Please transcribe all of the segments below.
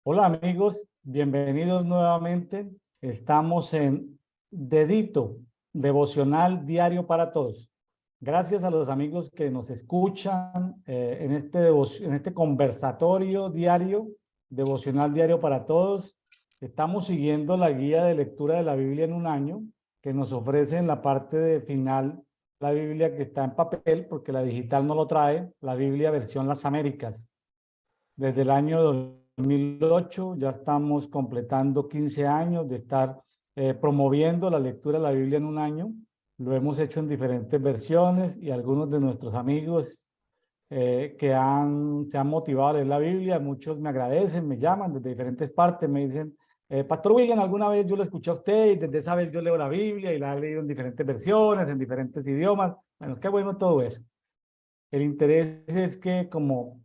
Hola amigos, bienvenidos nuevamente. Estamos en Dedito, devocional diario para todos. Gracias a los amigos que nos escuchan en este conversatorio diario, devocional diario para todos. Estamos siguiendo la guía de lectura de la Biblia en un año que nos ofrece en la parte de final la Biblia que está en papel, porque la digital no lo trae, la Biblia versión Las Américas. Desde el año 2008 ya estamos completando 15 años de estar promoviendo la lectura de la Biblia en un año. Lo hemos hecho en diferentes versiones y algunos de nuestros amigos se han motivado a leer la Biblia, muchos me agradecen, me llaman desde diferentes partes, me dicen, Pastor William, alguna vez yo lo escuché a usted y desde esa vez yo leo la Biblia y la he leído en diferentes versiones, en diferentes idiomas. Bueno, qué bueno todo eso. El interés es que como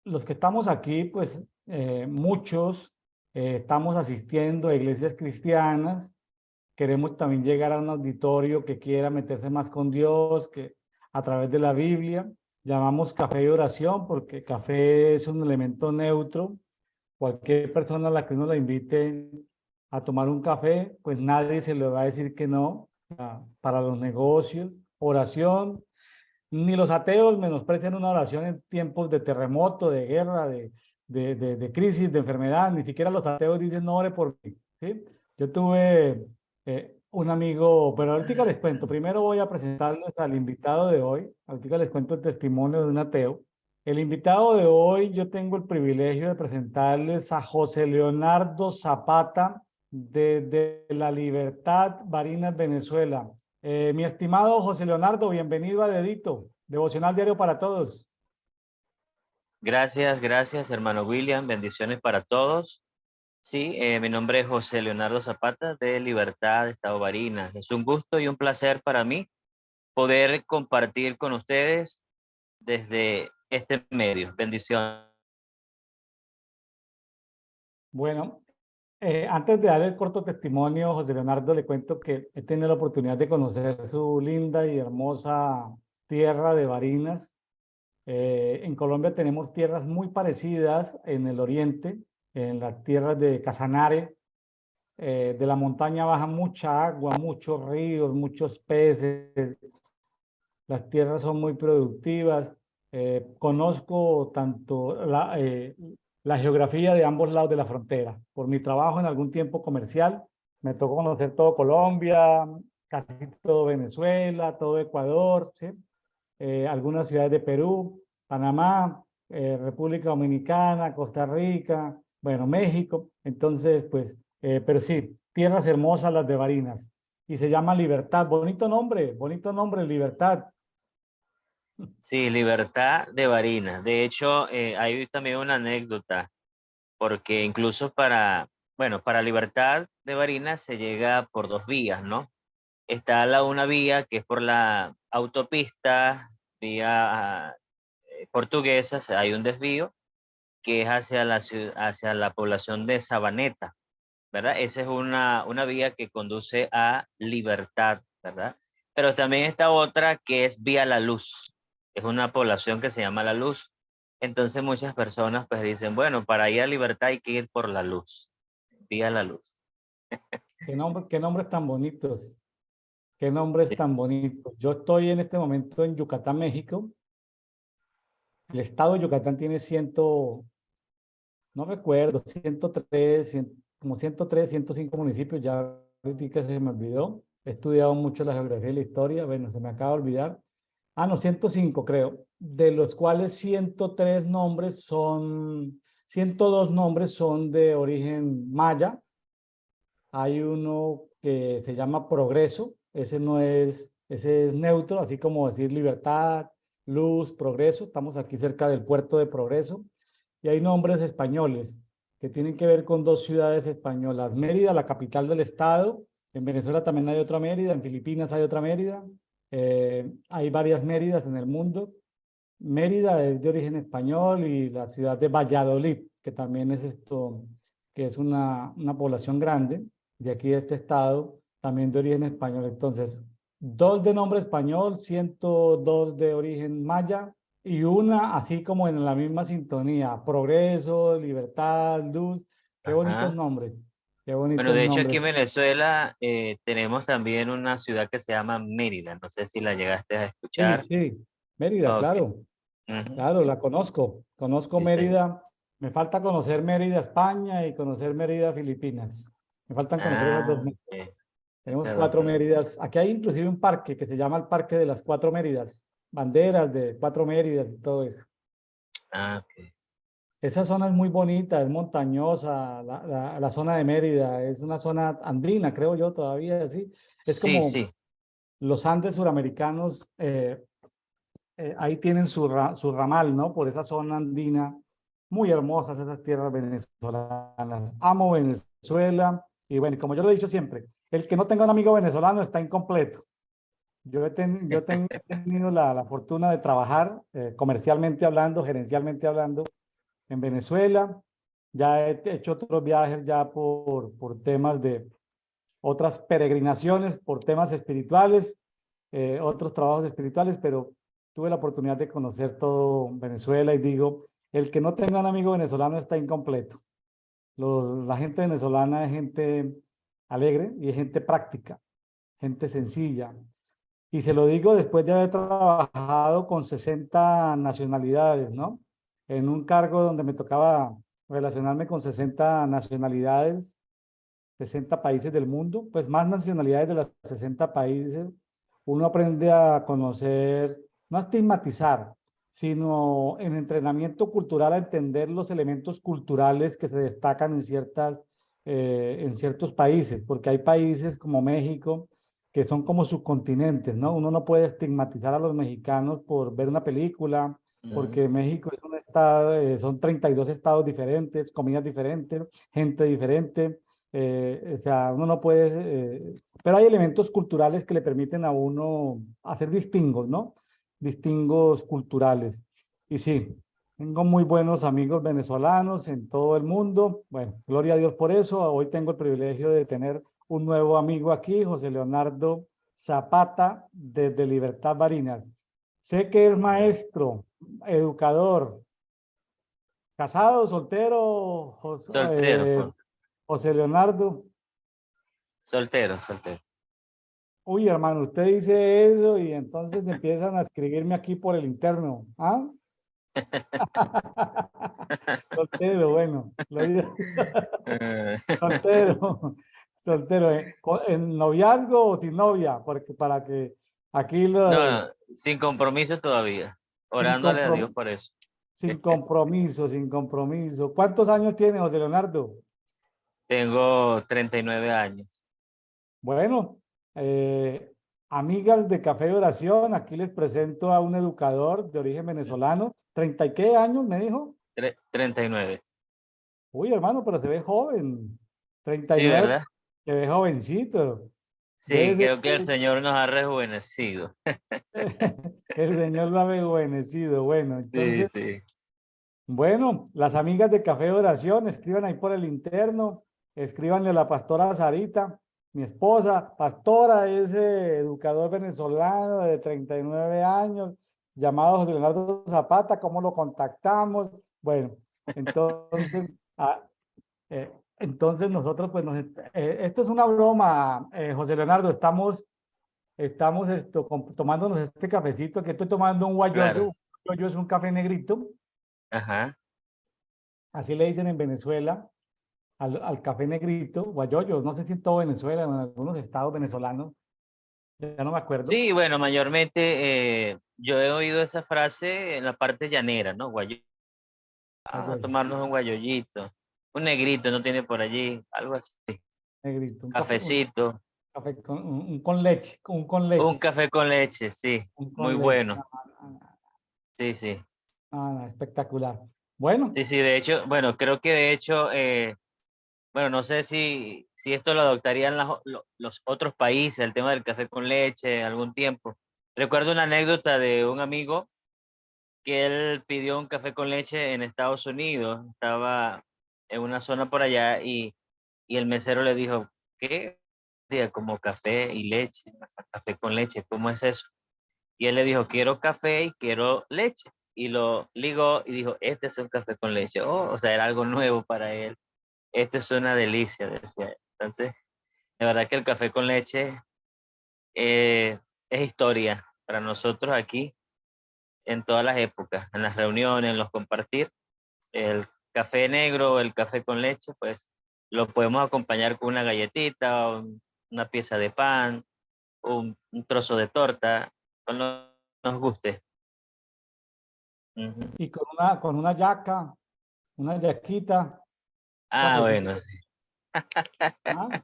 los que estamos aquí, pues muchos estamos asistiendo a iglesias cristianas, queremos también llegar a un auditorio que quiera meterse más con Dios, que a través de la Biblia, llamamos café y oración, porque café es un elemento neutro. Cualquier persona a la que uno la invite a tomar un café, pues nadie se le va a decir que no, para los negocios. Oración, ni los ateos menosprecian una oración en tiempos de terremoto, de guerra, de crisis, de enfermedad. Ni siquiera los ateos dicen no ore por mí. ¿Sí? Yo tuve un amigo, pero ahorita les cuento. Primero voy a presentarles al invitado de hoy. Ahorita les cuento el testimonio de un ateo. El invitado de hoy, yo tengo el privilegio de presentarles a José Leonardo Zapata, de La Libertad, Barinas, Venezuela. Mi estimado José Leonardo, bienvenido a Dedito, devocional diario para todos. Gracias, hermano William. Bendiciones para todos. Sí, mi nombre es José Leonardo Zapata de Libertad, Estado Barinas. Es un gusto y un placer para mí poder compartir con ustedes desde este medio. Bendiciones. Bueno, antes de dar el corto testimonio, José Leonardo, le cuento que he tenido la oportunidad de conocer su linda y hermosa tierra de Barinas. En Colombia tenemos tierras muy parecidas en el oriente, en las tierras de Casanare. De la montaña baja mucha agua, muchos ríos, muchos peces. Las tierras son muy productivas. Conozco tanto la geografía de ambos lados de la frontera. Por mi trabajo en algún tiempo comercial, me tocó conocer todo Colombia, casi todo Venezuela, todo Ecuador, ¿sí? Algunas ciudades de Perú, Panamá, República Dominicana, Costa Rica, bueno, México. Entonces, pues, pero sí, tierras hermosas las de Barinas. Y se llama Libertad. Bonito nombre, Libertad. Sí, Libertad de Barinas. De hecho, hay también una anécdota, porque incluso para Libertad de Barinas se llega por dos vías, ¿no? Está una vía que es por la autopista, vía portuguesa, hay un desvío que es hacia hacia la población de Sabaneta, ¿verdad? Esa es una vía que conduce a Libertad, ¿verdad? Pero también está otra que es vía La Luz, es una población que se llama La Luz. Entonces muchas personas pues dicen, bueno, para ir a Libertad hay que ir por La Luz, vía La Luz. Qué nombres tan bonitos. Qué nombres Sí. tan bonitos. Yo estoy en este momento en Yucatán, México. El estado de Yucatán tiene no recuerdo, 103, como 103, 105 municipios, ya ahorita se me olvidó. He estudiado mucho la geografía y la historia, bueno, se me acaba de olvidar. Ah, no, 105 creo, de los cuales 103 nombres son, 102 nombres son de origen maya. Hay uno que se llama Progreso, ese no es, ese es neutro, así como decir libertad, luz, progreso. Estamos aquí cerca del puerto de Progreso. Y hay nombres españoles que tienen que ver con dos ciudades españolas. Mérida, la capital del estado. En Venezuela también hay otra Mérida, en Filipinas hay otra Mérida. Hay varias Méridas en el mundo. Mérida es de origen español y la ciudad de Valladolid, que también es esto, que es una población grande de aquí de este estado, también de origen español. Entonces, dos de nombre español, 102 de origen maya y una así como en la misma sintonía, progreso, libertad, luz, qué bonitos Ajá. nombres, qué Bueno, bonitos de hecho aquí nombres. en Venezuela tenemos también una ciudad que se llama Mérida. No sé si la llegaste a Sí, escuchar. sí, Mérida, Ok. claro, Ujú. claro, la conozco, conozco Sí, sí. Mérida, me falta conocer Mérida, España y conocer Mérida, Filipinas, me faltan conocer esas dos. Ah, ok. Tenemos Esas dos cuatro Méridas. Méridas. Aquí hay inclusive un parque que se llama el Parque de las Cuatro Méridas. Banderas de cuatro Méridas y todo eso. Ah, ok. Esa zona es muy bonita, es montañosa. La zona de Mérida es una zona andina, creo yo, todavía así. Es Sí, como sí. los Andes suramericanos, ahí tienen su ramal, ¿no? Por esa zona andina. Muy hermosas esas tierras venezolanas. Amo Venezuela. Y bueno, como yo lo he dicho siempre, el que no tenga un amigo venezolano está incompleto. He tenido la fortuna de trabajar comercialmente hablando, gerencialmente hablando, en Venezuela. Ya he hecho otros viajes ya por temas de otras peregrinaciones, por temas espirituales, otros trabajos espirituales, pero tuve la oportunidad de conocer todo Venezuela y digo, el que no tenga un amigo venezolano está incompleto. La gente venezolana es gente alegre y es gente práctica, gente sencilla, y se lo digo después de haber trabajado con 60 nacionalidades, ¿no? En un cargo donde me tocaba relacionarme con 60 nacionalidades, 60 países del mundo, pues más nacionalidades de los 60 países. Uno aprende a conocer, no a estigmatizar, sino en entrenamiento cultural a entender los elementos culturales que se destacan en ciertos países, porque hay países como México que son como subcontinentes, ¿no? Uno no puede estigmatizar a los mexicanos por ver una película, Ujú. porque México es un estado, son 32 estados diferentes, comidas diferentes, gente diferente, o sea, uno no puede, pero hay elementos culturales que le permiten a uno hacer distingos, ¿no? Distingos culturales. Y sí, tengo muy buenos amigos venezolanos en todo el mundo. Bueno, gloria a Dios por eso. Hoy tengo el privilegio de tener un nuevo amigo aquí, José Leonardo Zapata, desde Libertad Barinas. Sé que es Ah, maestro, educador, casado, soltero, soltero, pues. José Leonardo. Soltero, soltero. Uy, hermano, usted dice eso y entonces empiezan a escribirme aquí por el interno. ¿Ah? Soltero, bueno, soltero, soltero, ¿en noviazgo o sin novia? Porque para que aquí No, no, sin compromiso todavía. sin Orándole a Dios comprom- por eso. sin compromiso, sin compromiso. ¿Cuántos años tiene José Leonardo? Tengo 39 años. Bueno, eh, amigas de Café de Oración, aquí les presento a un educador de origen venezolano. ¿30 y qué años me dijo? 39. Uy, hermano, pero se ve joven. Sí, 39, ¿verdad? se ve jovencito. Sí, Debe ser creo que el Señor nos ha rejuvenecido. el Señor lo ha rejuvenecido. Bueno, Sí, entonces, sí. bueno, las amigas de Café de Oración, escriban ahí por el interno, escríbanle a la pastora Sarita, mi esposa, pastora, ese educador venezolano de 39 años, llamado José Leonardo Zapata, ¿cómo lo contactamos? Bueno, entonces, entonces nosotros, pues, esto es una broma, José Leonardo, estamos tomándonos este cafecito, que estoy tomando un Claro. guayoyo. Guayoyo es un café negrito, Ajá. así le dicen en Venezuela, al café negrito, guayoyo, no sé si en todo Venezuela, en algunos estados venezolanos, ya no me acuerdo. Sí, bueno, mayormente yo he oído esa frase en la parte llanera, ¿no? A Guayoyo, tomarnos un guayollito. Un negrito no tiene por allí, algo así. negrito, Cafecito. café un con leche, un con Un leche, café con leche, sí. un Muy con leche. bueno. Sí, sí. Espectacular. Bueno, Sí, sí, de hecho, bueno, creo que de hecho, bueno, no sé si esto lo adoptarían los otros países, el tema del café con leche, algún tiempo. Recuerdo una anécdota de un amigo que él pidió un café con leche en Estados Unidos, estaba en una zona por allá y el mesero le dijo, ¿qué? Diga, como café y leche, o sea, café con leche, ¿cómo es eso? Y él le dijo, quiero café y quiero leche. y lo ligó y dijo, este es un café con leche. Oh, o sea, era algo nuevo para él. Esto es una delicia, decía él. Entonces, de verdad que el café con leche es historia para nosotros aquí en todas las épocas, en las reuniones, en los compartir. El café negro, el café con leche, pues lo podemos acompañar con una galletita, una pieza de pan, un trozo de torta, con lo que nos guste. Ujú. Y con una yaca, una yaquita, Ah, cafecito. bueno, sí. ¿Ah?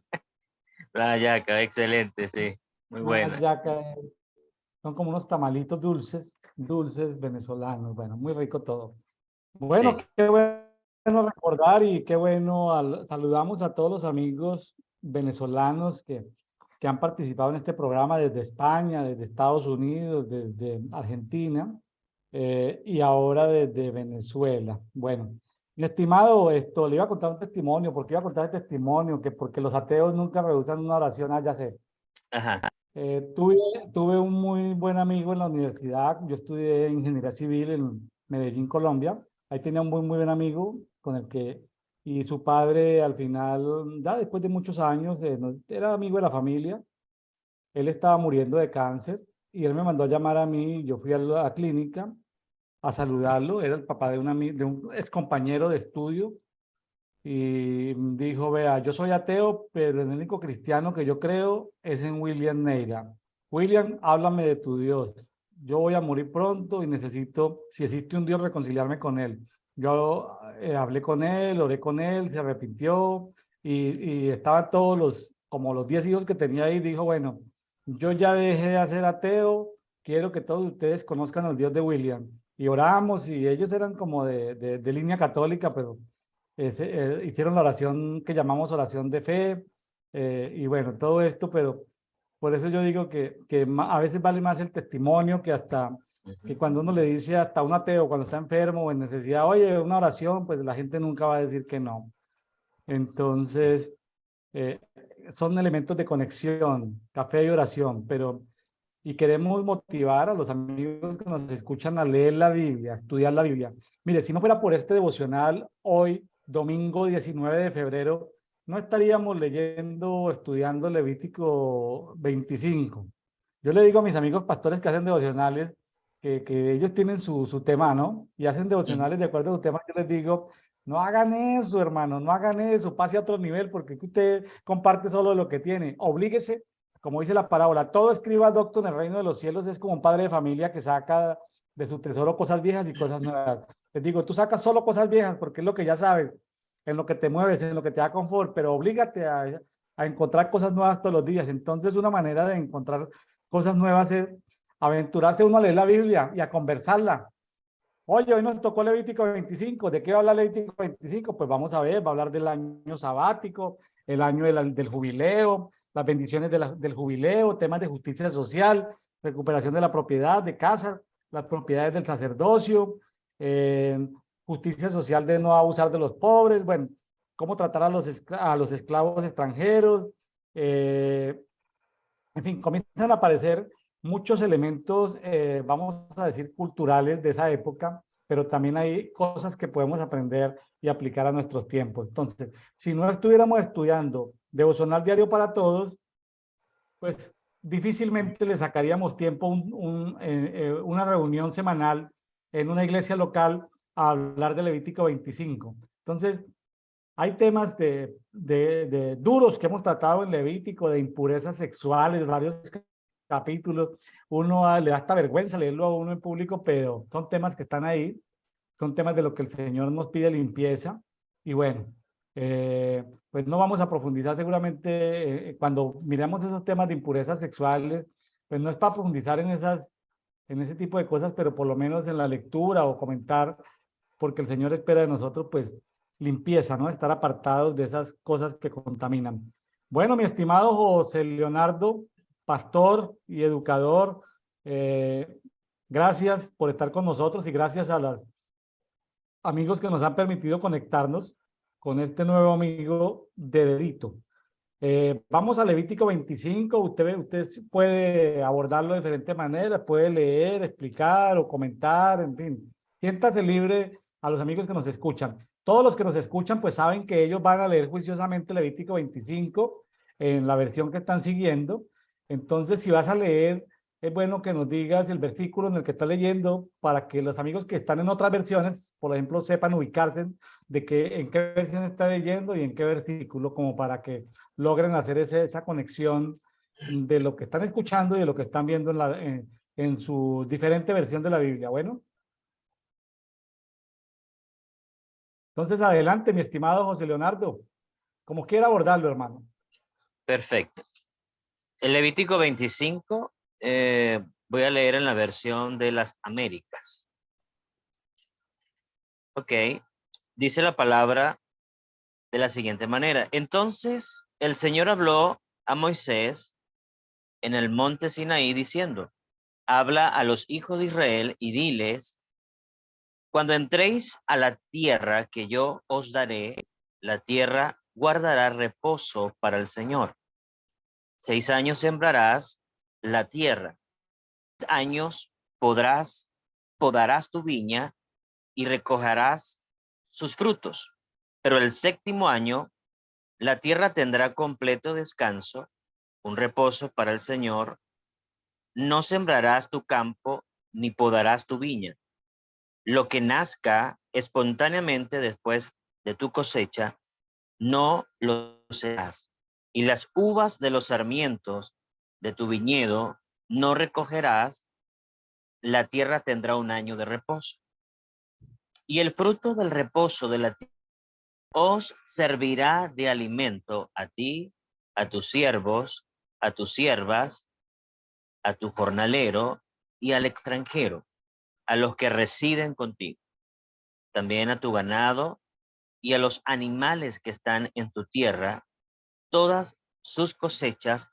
La hallaca, excelente, sí. Muy Una buena. yaca, son como unos tamalitos dulces, dulces venezolanos. Bueno, muy rico todo. Bueno, Sí. qué bueno recordar y qué bueno, saludamos a todos los amigos venezolanos que han participado en este programa desde España, desde Estados Unidos, desde Argentina y ahora desde Venezuela. Bueno, mi estimado, esto le iba a contar un testimonio, porque iba a contar el testimonio, que porque los ateos nunca rehusan una oración, ya sé. Ajá. Tuve, tuve un muy buen amigo en la universidad. Yo estudié ingeniería civil en Medellín, Colombia. Ahí tenía un muy buen amigo con el que, y su padre al final, ya después de muchos años, era amigo de la familia. Él estaba muriendo de cáncer y él me mandó a llamar a mí. Yo fui a la clínica a saludarlo. Era el papá de un ex compañero de estudio y dijo, vea, yo soy ateo, pero el único cristiano que yo creo es en William Neira. William, háblame de tu Dios. Yo voy a morir pronto y necesito, si existe un Dios, reconciliarme con él. Yo hablé con él, oré con él, se arrepintió y estaban todos como los 10 hijos que tenía ahí, dijo, bueno, yo ya dejé de ser ateo, quiero que todos ustedes conozcan al Dios de William. Y oramos y ellos eran como de línea católica, pero hicieron la oración que llamamos oración de fe, y bueno, todo esto, pero por eso yo digo que a veces vale más el testimonio que Ujú. cuando uno le dice hasta un ateo, cuando está enfermo o en necesidad, oye, una oración, pues la gente nunca va a decir que no. Entonces, eh, son elementos de conexión, café y oración, pero y queremos motivar a los amigos que nos escuchan a leer la Biblia, a estudiar la Biblia. Mire, si no fuera por este devocional, hoy, domingo 19 de febrero, no estaríamos leyendo o estudiando Levítico 25. Yo le digo a mis amigos pastores que hacen devocionales que ellos tienen su tema, ¿no? Y hacen Ujú. devocionales de acuerdo a su tema. Yo les digo, no hagan eso, hermano, no hagan eso, pase a otro nivel porque usted comparte solo lo que tiene. Oblíguese, como dice la parábola, todo escriba docto en el reino de los cielos es como un padre de familia que saca de su tesoro cosas viejas y cosas nuevas. Les digo, tú sacas solo cosas viejas porque es lo que ya sabes, en lo que te mueves, en lo que te da confort, pero oblígate a encontrar cosas nuevas todos los días. Entonces, una manera de encontrar cosas nuevas es aventurarse uno a leer la Biblia y a conversarla. Oye, hoy nos tocó Levítico 25. ¿De qué va a hablar Levítico 25? Pues vamos a ver, va a hablar del año sabático, el año del jubileo, las bendiciones del jubileo, temas de justicia social, recuperación de la propiedad de casa, las propiedades del sacerdocio, eh, justicia social de no abusar de los pobres, bueno, cómo tratar a los esclavos extranjeros, eh, en fin, comienzan a aparecer muchos elementos, vamos a decir, culturales de esa época, pero también hay cosas que podemos aprender y aplicar a nuestros tiempos. Entonces, si no estuviéramos estudiando devocional diario para todos, pues difícilmente le sacaríamos tiempo una reunión semanal en una iglesia local a hablar de Levítico 25. Entonces, hay temas de duros que hemos tratado en Levítico, de impurezas sexuales, varios capítulos. Uno le da hasta vergüenza leerlo a uno en público, pero son temas que están ahí, son temas de lo que el Señor nos pide limpieza. Y bueno, pues no vamos a profundizar seguramente cuando miramos esos temas de impurezas sexuales, pues no es para profundizar en ese tipo de cosas, pero por lo menos en la lectura o comentar porque el Señor espera de nosotros, pues, limpieza, ¿no? Estar apartados de esas cosas que contaminan. Bueno, mi estimado José Leonardo, pastor y educador, eh, gracias por estar con nosotros y gracias a los amigos que nos han permitido conectarnos con este nuevo amigo de dedito. Vamos a Levítico 25, usted puede abordarlo de diferentes maneras, puede leer, explicar o comentar, en fin. siéntase libre a los amigos que nos escuchan. Todos los que nos escuchan pues saben que ellos van a leer juiciosamente Levítico 25 en la versión que están siguiendo. Entonces, si vas a leer, es bueno que nos digas el versículo en el que estás leyendo para que los amigos que están en otras versiones, por ejemplo, sepan ubicarse de que, en qué versión está leyendo y en qué versículo, como para que logren hacer esa conexión de lo que están escuchando y de lo que están viendo en su diferente versión de la Biblia. Bueno, entonces adelante, mi estimado José Leonardo, como quiera abordarlo, hermano. Perfecto. El Levítico 25 voy a leer en la versión de las Américas. Ok. Dice la palabra de la siguiente manera. Entonces el Señor habló a Moisés en el monte Sinaí diciendo, habla a los hijos de Israel y diles, cuando entréis a la tierra que yo os daré, la tierra guardará reposo para el Señor. 6 años sembrarás la tierra. 6 años podarás tu viña y recogerás sus frutos. Pero el 7º año, la tierra tendrá completo descanso, un reposo para el Señor. No sembrarás tu campo ni podarás tu viña. Lo que nazca espontáneamente después de tu cosecha, no lo serás. Y las uvas de los sarmientos de tu viñedo no recogerás. La tierra tendrá un año de reposo. Y el fruto del reposo de la tierra os servirá de alimento a ti, a tus siervos, a tus siervas, a tu jornalero y al extranjero, a los que residen contigo, también a tu ganado y a los animales que están en tu tierra. Todas sus cosechas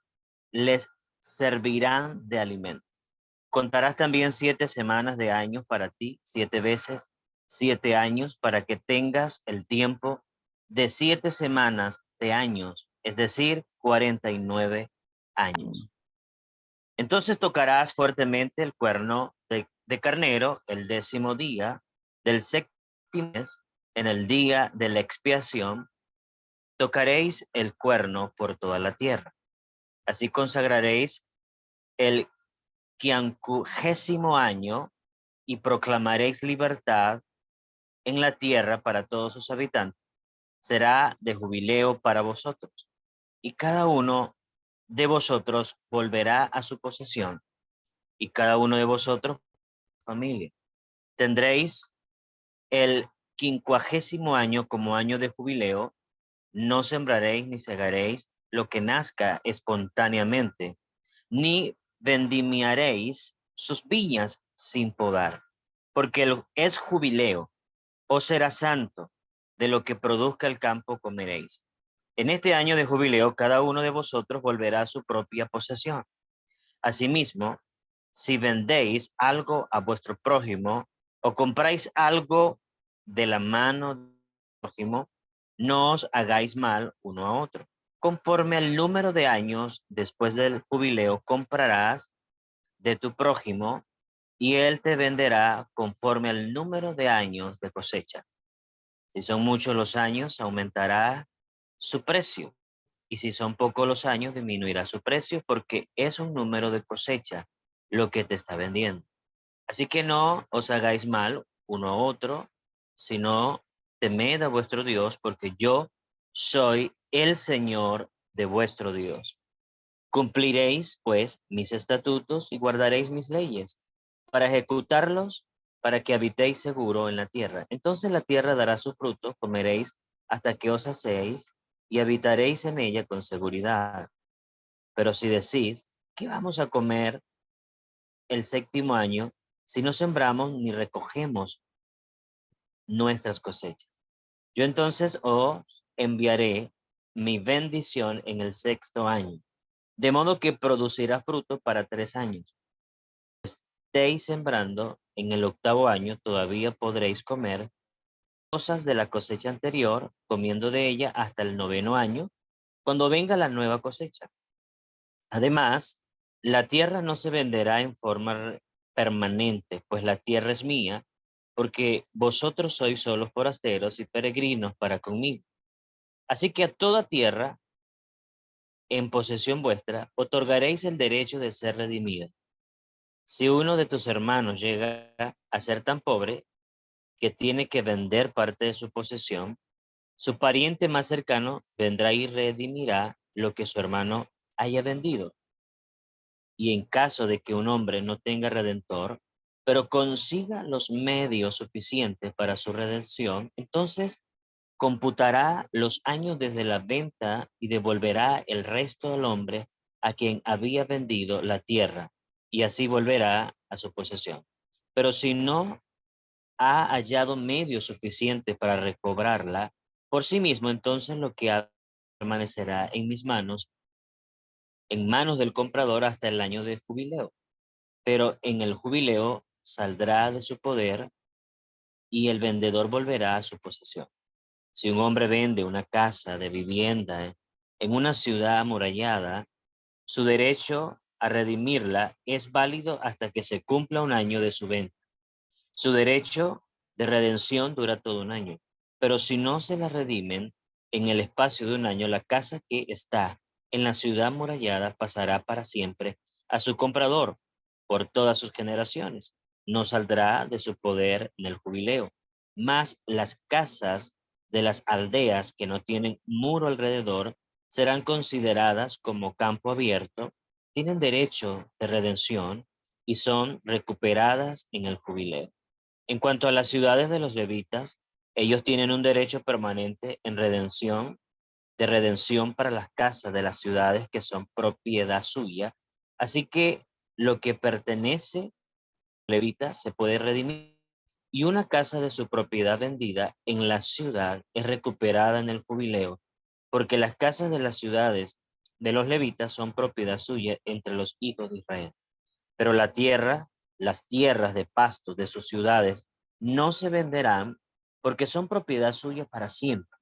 les servirán de alimento. Contarás también 7 semanas de años para ti, 7 veces 7 años, para que tengas el tiempo de 7 semanas de años, es decir, 49 años. Entonces tocarás fuertemente el cuerno de carnero el 10º día del 7º mes, en el día de la expiación, tocaréis el cuerno por toda la tierra. Así consagraréis el 50º año y proclamaréis libertad en la tierra para todos sus habitantes. Será de jubileo para vosotros, y cada uno de vosotros volverá a su posesión, y cada uno de vosotros familia. Tendréis el 50º año como año de jubileo. No sembraréis ni segaréis lo que nazca espontáneamente, ni vendimiaréis sus viñas sin podar, porque es jubileo, os será santo, de lo que produzca el campo comeréis. En este año de jubileo cada uno de vosotros volverá a su propia posesión. Asimismo, si vendéis algo a vuestro prójimo o compráis algo de la mano del prójimo, no os hagáis mal uno a otro. Conforme al número de años después del jubileo comprarás de tu prójimo y él te venderá conforme al número de años de cosecha. Si son muchos los años, aumentará su precio. Y si son pocos los años, disminuirá su precio porque es un número de cosecha lo que te está vendiendo. Así que no os hagáis mal uno a otro, sino temed a vuestro Dios, porque yo soy el Señor de vuestro Dios. Cumpliréis, pues, mis estatutos y guardaréis mis leyes para ejecutarlos, para que habitéis seguro en la tierra. Entonces la tierra dará su fruto, comeréis hasta que os hacéis y habitaréis en ella con seguridad. Pero si decís, ¿qué vamos a comer el 7º año si no sembramos ni recogemos nuestras cosechas? Yo entonces os enviaré mi bendición en el 6º año, de modo que producirá fruto para 3 años. Estéis sembrando en el 8º año, todavía podréis comer cosas de la cosecha anterior, comiendo de ella hasta el 9º año, cuando venga la nueva cosecha. Además, la tierra no se venderá en forma permanente, pues la tierra es mía porque vosotros sois solo forasteros y peregrinos para conmigo. Así que a toda tierra en posesión vuestra otorgaréis el derecho de ser redimida. Si uno de tus hermanos llega a ser tan pobre que tiene que vender parte de su posesión, su pariente más cercano vendrá y redimirá lo que su hermano haya vendido. Y en caso de que un hombre no tenga redentor, pero consiga los medios suficientes para su redención, entonces computará los años desde la venta y devolverá el resto al hombre a quien había vendido la tierra, y así volverá a su posesión. Pero si no ha hallado medios suficientes para recobrarla por sí mismo, entonces lo que permanecerá en mis manos, en manos del comprador hasta el año de jubileo. Pero en el jubileo saldrá de su poder y el vendedor volverá a su posesión. Si un hombre vende una casa de vivienda en una ciudad amurallada, su derecho a redimirla es válido hasta que se cumpla un año de su venta. Su derecho de redención dura todo un año, pero si no se la redimen en el espacio de un año, la casa que está en la ciudad amurallada pasará para siempre a su comprador por todas sus generaciones. No saldrá de su poder en el jubileo. Mas las casas de las aldeas que no tienen muro alrededor serán consideradas como campo abierto, tienen derecho de redención y son recuperadas en el jubileo. En cuanto a las ciudades de los levitas, ellos tienen un derecho permanente en redención, de redención para las casas de las ciudades que son propiedad suya. Así que lo que pertenece a levita se puede redimir y una casa de su propiedad vendida en la ciudad es recuperada en el jubileo, porque las casas de las ciudades de los levitas son propiedad suya entre los hijos de Israel. Pero la tierra, las tierras de pastos de sus ciudades no se venderán porque son propiedad suya para siempre.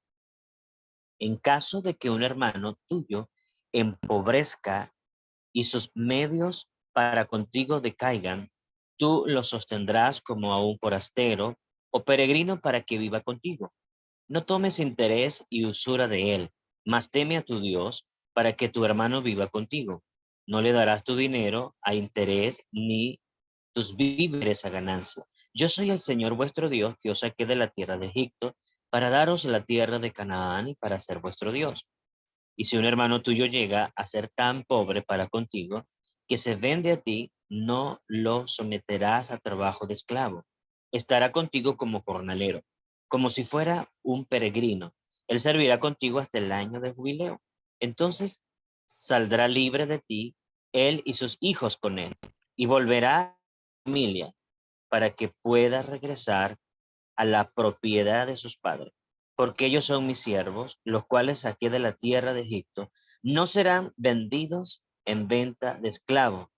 En caso de que un hermano tuyo empobrezca y sus medios para contigo decaigan, tú lo sostendrás como a un forastero o peregrino para que viva contigo. No tomes interés y usura de él, mas teme a tu Dios para que tu hermano viva contigo. No le darás tu dinero a interés ni tus víveres a ganancia. Yo soy el Señor vuestro Dios que os saqué de la tierra de Egipto para daros la tierra de Canaán y para ser vuestro Dios. Y si un hermano tuyo llega a ser tan pobre para contigo que se vende a ti, no lo someterás a trabajo de esclavo. Estará contigo como jornalero, como si fuera un peregrino. Él servirá contigo hasta el año de jubileo. Entonces saldrá libre de ti, él y sus hijos con él, y volverá a su familia para que pueda regresar a la propiedad de sus padres, porque ellos son mis siervos, los cuales saqué de la tierra de Egipto. No serán vendidos en venta de esclavo,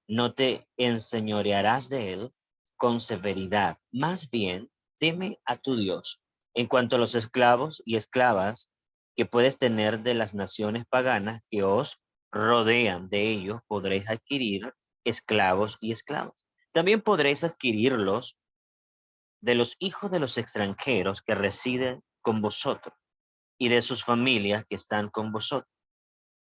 no te enseñorearás de él con severidad, más bien teme a tu Dios. En cuanto a los esclavos y esclavas que puedes tener de las naciones paganas que os rodean, de ellos podréis adquirir esclavos y esclavas. También podréis adquirirlos de los hijos de los extranjeros que residen con vosotros y de sus familias que están con vosotros,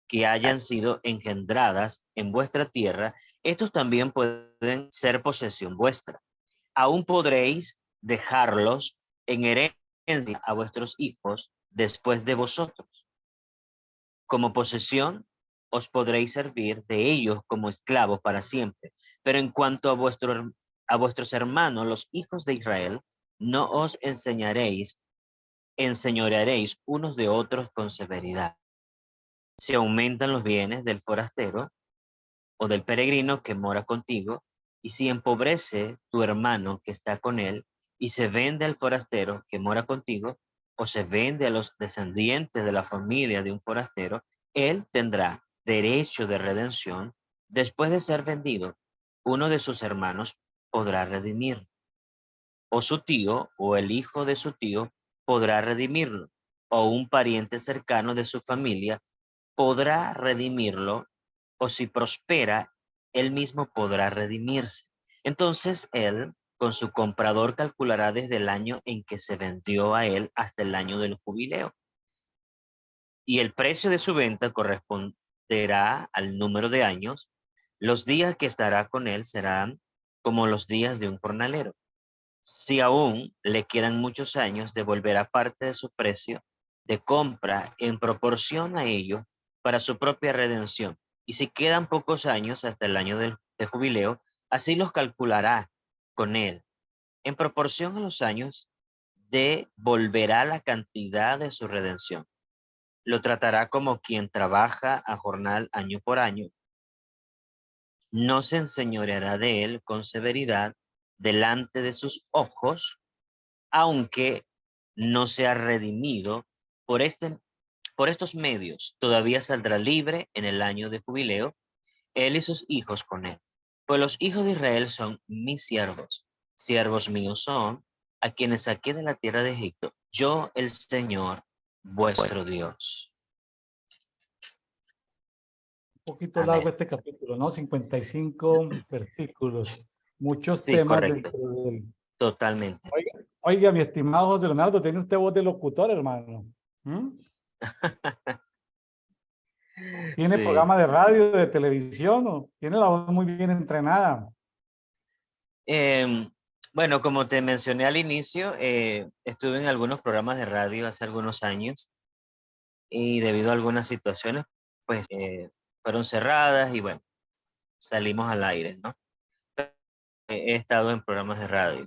que hayan sido engendradas en vuestra tierra, estos también pueden ser posesión vuestra. Aún podréis dejarlos en herencia a vuestros hijos después de vosotros. Como posesión, os podréis servir de ellos como esclavos para siempre. Pero en cuanto a vuestros hermanos, los hijos de Israel, no os enseñorearéis unos de otros con severidad. Si aumentan los bienes del forastero o del peregrino que mora contigo, y si empobrece tu hermano que está con él, y se vende al forastero que mora contigo, o se vende a los descendientes de la familia de un forastero, él tendrá derecho de redención. Después de ser vendido, uno de sus hermanos podrá redimir, o su tío o el hijo de su tío podrá redimirlo, o un pariente cercano de su familia podrá redimirlo, o si prospera, él mismo podrá redimirse. Entonces él con su comprador calculará desde el año en que se vendió a él hasta el año del jubileo. Y el precio de su venta corresponderá al número de años. Los días que estará con él serán como los días de un jornalero. Si aún le quedan muchos años, devolverá parte de su precio de compra en proporción a ello para su propia redención. Y si quedan pocos años hasta el año de jubileo, así los calculará con él. En proporción a los años, devolverá la cantidad de su redención. Lo tratará como quien trabaja a jornal año por año. No se enseñoreará de él con severidad delante de sus ojos, aunque no sea redimido por, por estos medios. Todavía saldrá libre en el año de jubileo, él y sus hijos con él. Pues los hijos de Israel son mis siervos, siervos míos son, a quienes saqué de la tierra de Egipto, yo el Señor, vuestro Dios. Un poquito largo Amén. este capítulo, ¿no? 55 versículos, muchos Sí, temas correcto, dentro del... totalmente. Oiga, mi estimado José Leonardo, tiene usted voz de locutor, hermano. ¿Mm? ¿Tiene Sí. programa de radio, de televisión o tiene la voz muy bien entrenada? Em, bueno, como te mencioné al inicio, estuve en algunos programas de radio hace algunos años y debido a algunas situaciones, pues fueron cerradas y bueno, salimos al aire, ¿no? He estado en programas de radio.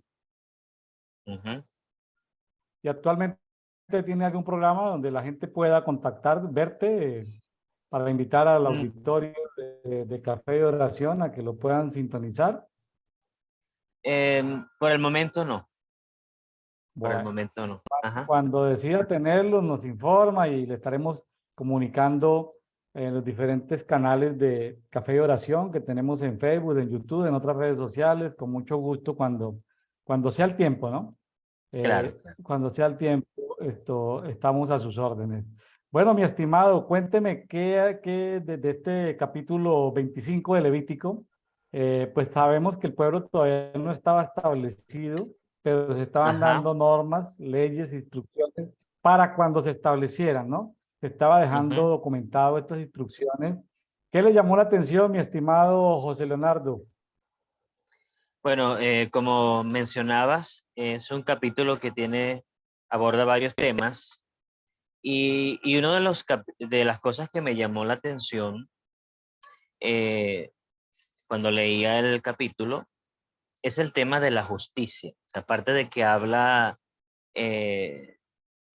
Ujú. Y actualmente tiene algún programa donde la gente pueda contactar, verte, para invitar al Mm, auditorio de Café y Oración a que lo puedan sintonizar. por el momento no, por el Bueno, momento no. Ajá. cuando decida tenerlo, nos informa y le estaremos comunicando en los diferentes canales de Café y Oración que tenemos en Facebook, en YouTube, en otras redes sociales, con mucho gusto cuando sea el tiempo, ¿no? Claro, claro. Cuando sea el tiempo, estamos a sus órdenes. Bueno, mi estimado, cuénteme qué desde este capítulo 25 de Levítico, pues sabemos que el pueblo todavía no estaba establecido, pero se estaban Ajá. dando normas, leyes, instrucciones para cuando se establecieran, ¿no? Se estaba dejando Ujú. documentado estas instrucciones. ¿Qué le llamó la atención, mi estimado José Leonardo? Bueno, como mencionabas, es un capítulo que aborda varios temas y uno de de las cosas que me llamó la atención eh, cuando leía el capítulo es el tema de la justicia. O sea, aparte de que habla eh,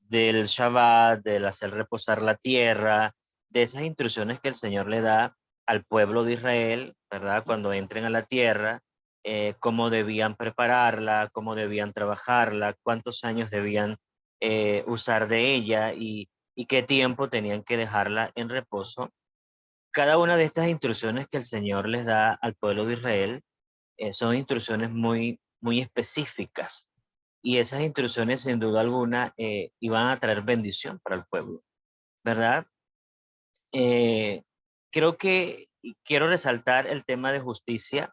del Shabbat, del hacer reposar la tierra, de esas instrucciones que el Señor le da al pueblo de Israel, ¿verdad? Cuando entren a la tierra, cómo debían prepararla, cómo debían trabajarla, cuántos años debían usar de ella y qué tiempo tenían que dejarla en reposo. Cada una de estas instrucciones que el Señor les da al pueblo de Israel son instrucciones muy específicas y esas instrucciones sin duda alguna iban a traer bendición para el pueblo, ¿verdad? Eh, Creo que y quiero resaltar el tema de justicia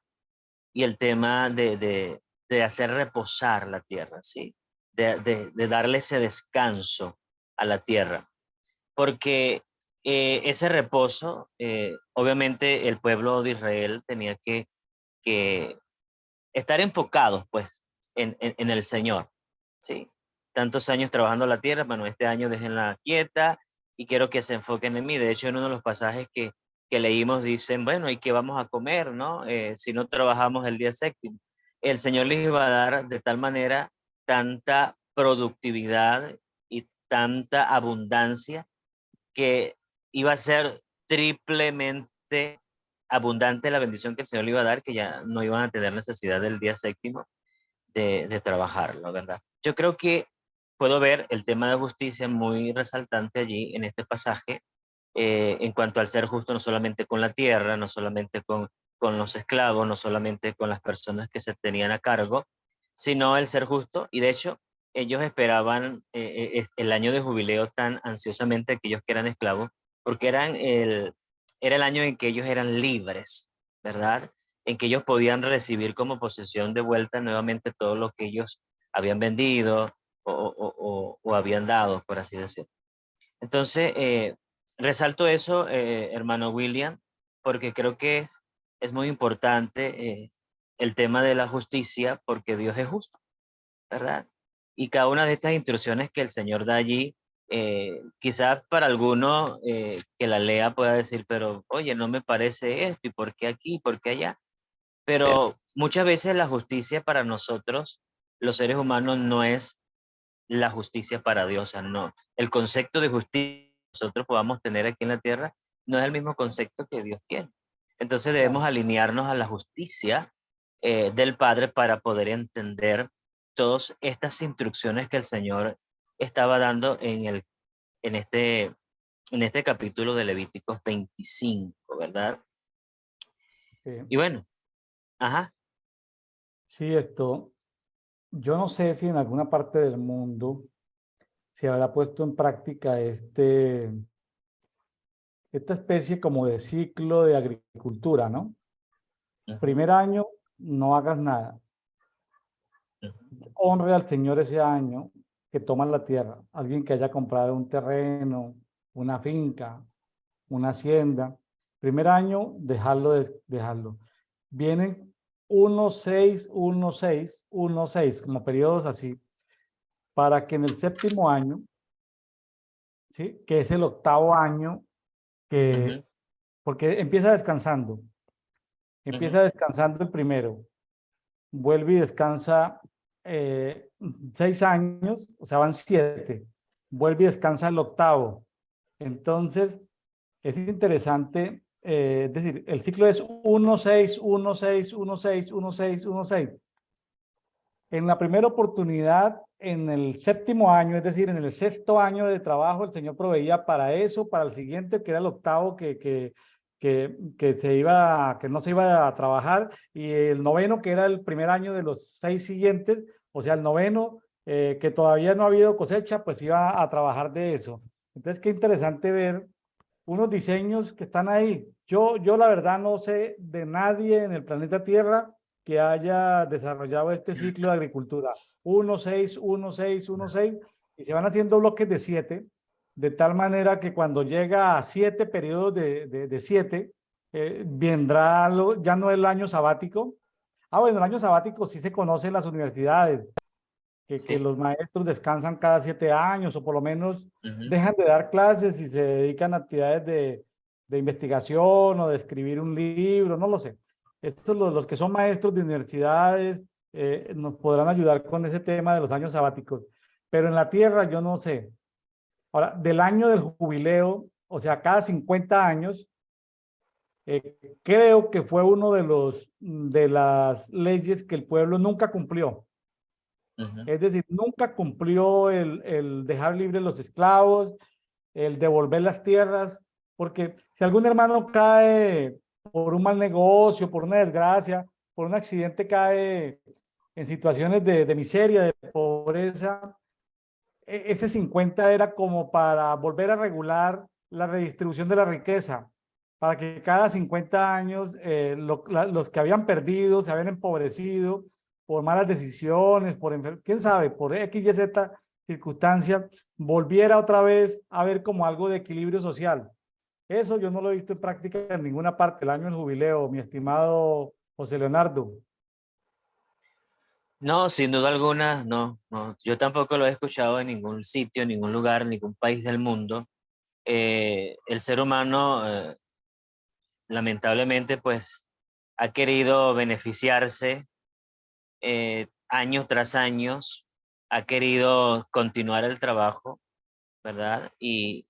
y el tema de hacer reposar la tierra, ¿sí? De darle ese descanso a la tierra, porque ese reposo, obviamente el pueblo de Israel tenía que estar enfocados, pues, en el Señor, ¿sí? Tantos años trabajando la tierra, bueno, este año déjenla quieta y quiero que se enfoquen en mí. De hecho, en uno de los pasajes que leímos dicen, bueno, ¿y qué vamos a comer, no? Si no trabajamos el día séptimo. El Señor les iba a dar de tal manera tanta productividad y tanta abundancia que iba a ser triplemente abundante la bendición que el Señor le iba a dar, que ya no iban a tener necesidad del día séptimo de trabajarlo, ¿verdad? Yo creo que puedo ver el tema de justicia muy resaltante allí en este pasaje, en cuanto al ser justo no solamente con la tierra, no solamente con los esclavos, no solamente con las personas que se tenían a cargo, sino el ser justo. Y de hecho, ellos esperaban el año de jubileo tan ansiosamente, aquellos que eran esclavos, porque era el año en que ellos eran libres, ¿verdad? en que ellos podían recibir como posesión de vuelta nuevamente todo lo que ellos habían vendido o habían dado, por así decirlo. Entonces, resalto eso, hermano William, porque creo que es muy importante el tema de la justicia, porque Dios es justo, ¿verdad? Y cada una de estas instrucciones que el Señor da allí, quizás para alguno que la lea pueda decir, pero oye, no me parece esto, ¿y por qué aquí, y por qué allá? Pero muchas veces la justicia para nosotros, los seres humanos, no es la justicia para Dios, o sea, no. El concepto de justicia que nosotros podamos tener aquí en la tierra no es el mismo concepto que Dios tiene. Entonces debemos Claro. alinearnos a la justicia del Padre para poder entender todas estas instrucciones que el Señor estaba dando en este, en este capítulo de Levíticos 25, ¿verdad? Sí, Y bueno, ajá. sí, yo no sé si en alguna parte del mundo se habrá puesto en práctica esta especie como de ciclo de agricultura, ¿no? Ujú, Primer año, no hagas nada. ujú, Honre al Señor ese año que toma la tierra. Alguien que haya comprado un terreno, una finca, una hacienda. Primer año, dejarlo. Vienen 1, 6, 1, 6, 1, 6, como periodos así, para que en el séptimo año, ¿sí? Que es el octavo año, ujú, porque empieza descansando el primero, vuelve y descansa 6 años, o sea, van 7, vuelve y descansa el octavo. Entonces, es interesante, es decir, el ciclo es 1, 6, 1, 6, 1, 6, 1, 6, 1, 6. En la primera oportunidad, en el séptimo año, es decir, en el sexto año de trabajo, el Señor proveía para eso, para el siguiente, que era el octavo, que no se iba a trabajar, y el noveno, que era el primer año de los 6 siguientes, o sea, el noveno, que todavía no ha habido cosecha, pues iba a trabajar de eso. Entonces, qué interesante ver unos diseños que están ahí. Yo la verdad no sé de nadie en el planeta Tierra que haya desarrollado este ciclo de agricultura. 1, 6, 1, 6, 1, 6, y se van haciendo bloques de 7, de tal manera que cuando llega a 7 periodos de 7, vendrá ya no el año sabático. Ah, bueno, el año sabático sí se conoce en las universidades, que sí. los maestros descansan cada 7 años o por lo menos Ujú, dejan de dar clases y se dedican a actividades de investigación o de escribir un libro, no lo sé. Estos, los que son maestros de universidades, nos podrán ayudar con ese tema de los años sabáticos. Pero en la tierra yo no sé. Ahora, del año del jubileo, o sea, cada 50 años, creo que fue uno de las leyes que el pueblo nunca cumplió. ujú. Es decir, nunca cumplió el dejar libres los esclavos, el devolver las tierras, porque si algún hermano cae por un mal negocio, por una desgracia, por un accidente, cae en situaciones de miseria, de pobreza, ese 50 era como para volver a regular la redistribución de la riqueza, para que cada 50 años los que habían perdido, se habían empobrecido por malas decisiones, quién sabe, por X, Y, Z circunstancia, volviera otra vez a ver como algo de equilibrio social. Eso yo no lo he visto en práctica en ninguna parte del año del jubileo, mi estimado José Leonardo. No, sin duda alguna, no, no. Yo tampoco lo he escuchado en ningún sitio, en ningún lugar, en ningún país del mundo. El ser humano, lamentablemente, pues, ha querido beneficiarse años tras años, ha querido continuar el trabajo, ¿verdad? Y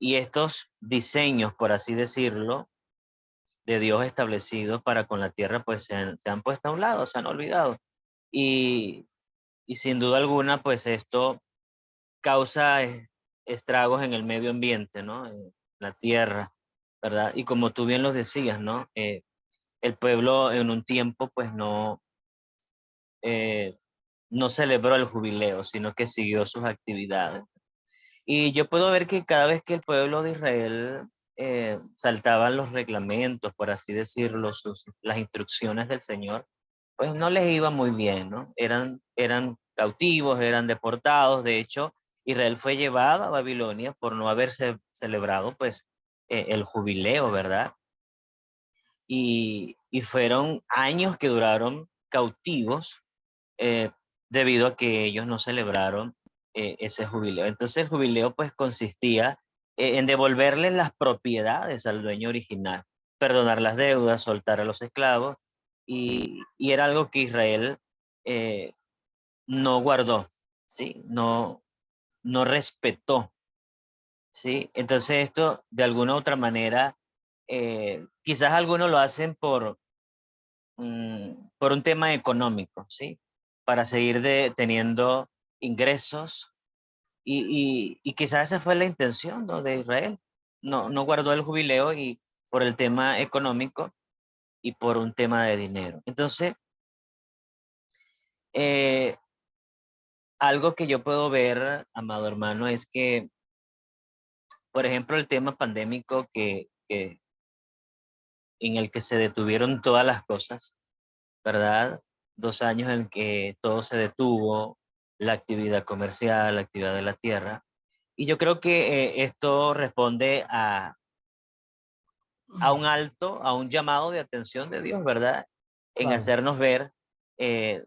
estos diseños, por así decirlo, de Dios establecidos para con la tierra, pues se han puesto a un lado, se han olvidado. Y, y sin duda alguna, pues esto causa estragos en el medio ambiente, ¿no? En la tierra, ¿verdad? Y como tú bien lo decías, ¿no? El pueblo en un tiempo, pues eh, no celebró el jubileo, sino que siguió sus actividades. Y yo puedo ver que cada vez que el pueblo de Israel saltaban los reglamentos, por así decirlo, las instrucciones del Señor, pues no les iba muy bien, ¿no? Eran cautivos, eran deportados. De hecho, Israel fue llevado a Babilonia por no haberse celebrado, pues, el jubileo, ¿verdad? Y fueron años que duraron cautivos, eh, debido a que ellos no celebraron ese jubileo. Entonces el jubileo pues consistía en devolverle las propiedades al dueño original, perdonar las deudas, soltar a los esclavos, y era algo que Israel eh, no guardó, ¿sí? No respetó, ¿sí? Entonces esto de alguna u otra manera, quizás algunos lo hacen por un tema económico, ¿sí? Para seguir teniendo ingresos, y quizás esa fue la intención, ¿no?, de Israel. No guardó el jubileo y por el tema económico y por un tema de dinero. Entonces, eh, algo que yo puedo ver, amado hermano, es que, por ejemplo, el tema pandémico en el que se detuvieron todas las cosas, ¿verdad? 2 años en que todo se detuvo, la actividad comercial, la actividad de la tierra. Y yo creo que esto responde a un alto, a un llamado de atención de Dios, ¿verdad? En Claro, hacernos ver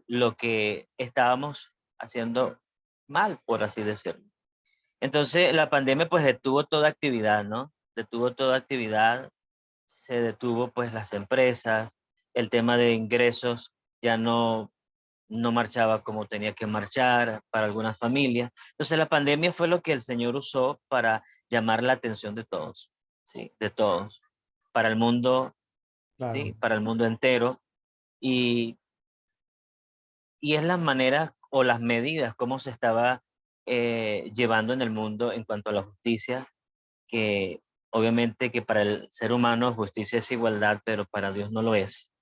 lo que estábamos haciendo mal, por así decirlo. Entonces, la pandemia pues detuvo toda actividad, ¿no? Detuvo toda actividad, se detuvo pues las empresas, el tema de ingresos ya no marchaba como tenía que marchar para algunas familias. Entonces la pandemia fue lo que el Señor usó para llamar la atención de todos, ¿sí? De todos, para el mundo, claro. ¿sí? Para el mundo entero. Y, y es las maneras o las medidas, cómo se estaba llevando en el mundo en cuanto a la justicia, que obviamente que para el ser humano justicia es igualdad, pero para Dios no lo es.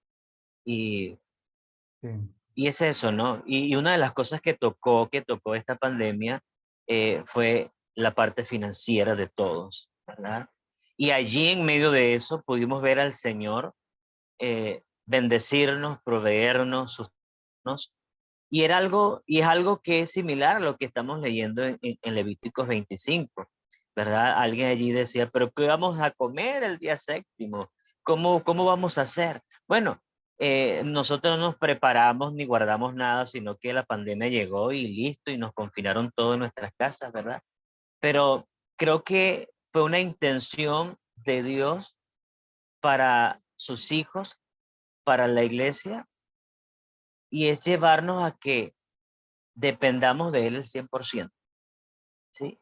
Y Sí, Y es eso, ¿no? Y una de las cosas que tocó esta pandemia fue la parte financiera de todos, ¿verdad? Y allí en medio de eso pudimos ver al Señor bendecirnos, proveernos, sustentarnos. Y es algo que es similar a lo que estamos leyendo en Levíticos 25, ¿verdad? Alguien allí decía, pero ¿qué vamos a comer el día séptimo? ¿Cómo vamos a hacer? Bueno, nosotros no nos preparamos ni guardamos nada, sino que la pandemia llegó y listo, y nos confinaron todos en nuestras casas, ¿verdad? Pero creo que fue una intención de Dios para sus hijos, para la iglesia, y es llevarnos a que dependamos de Él el 100%, ¿sí?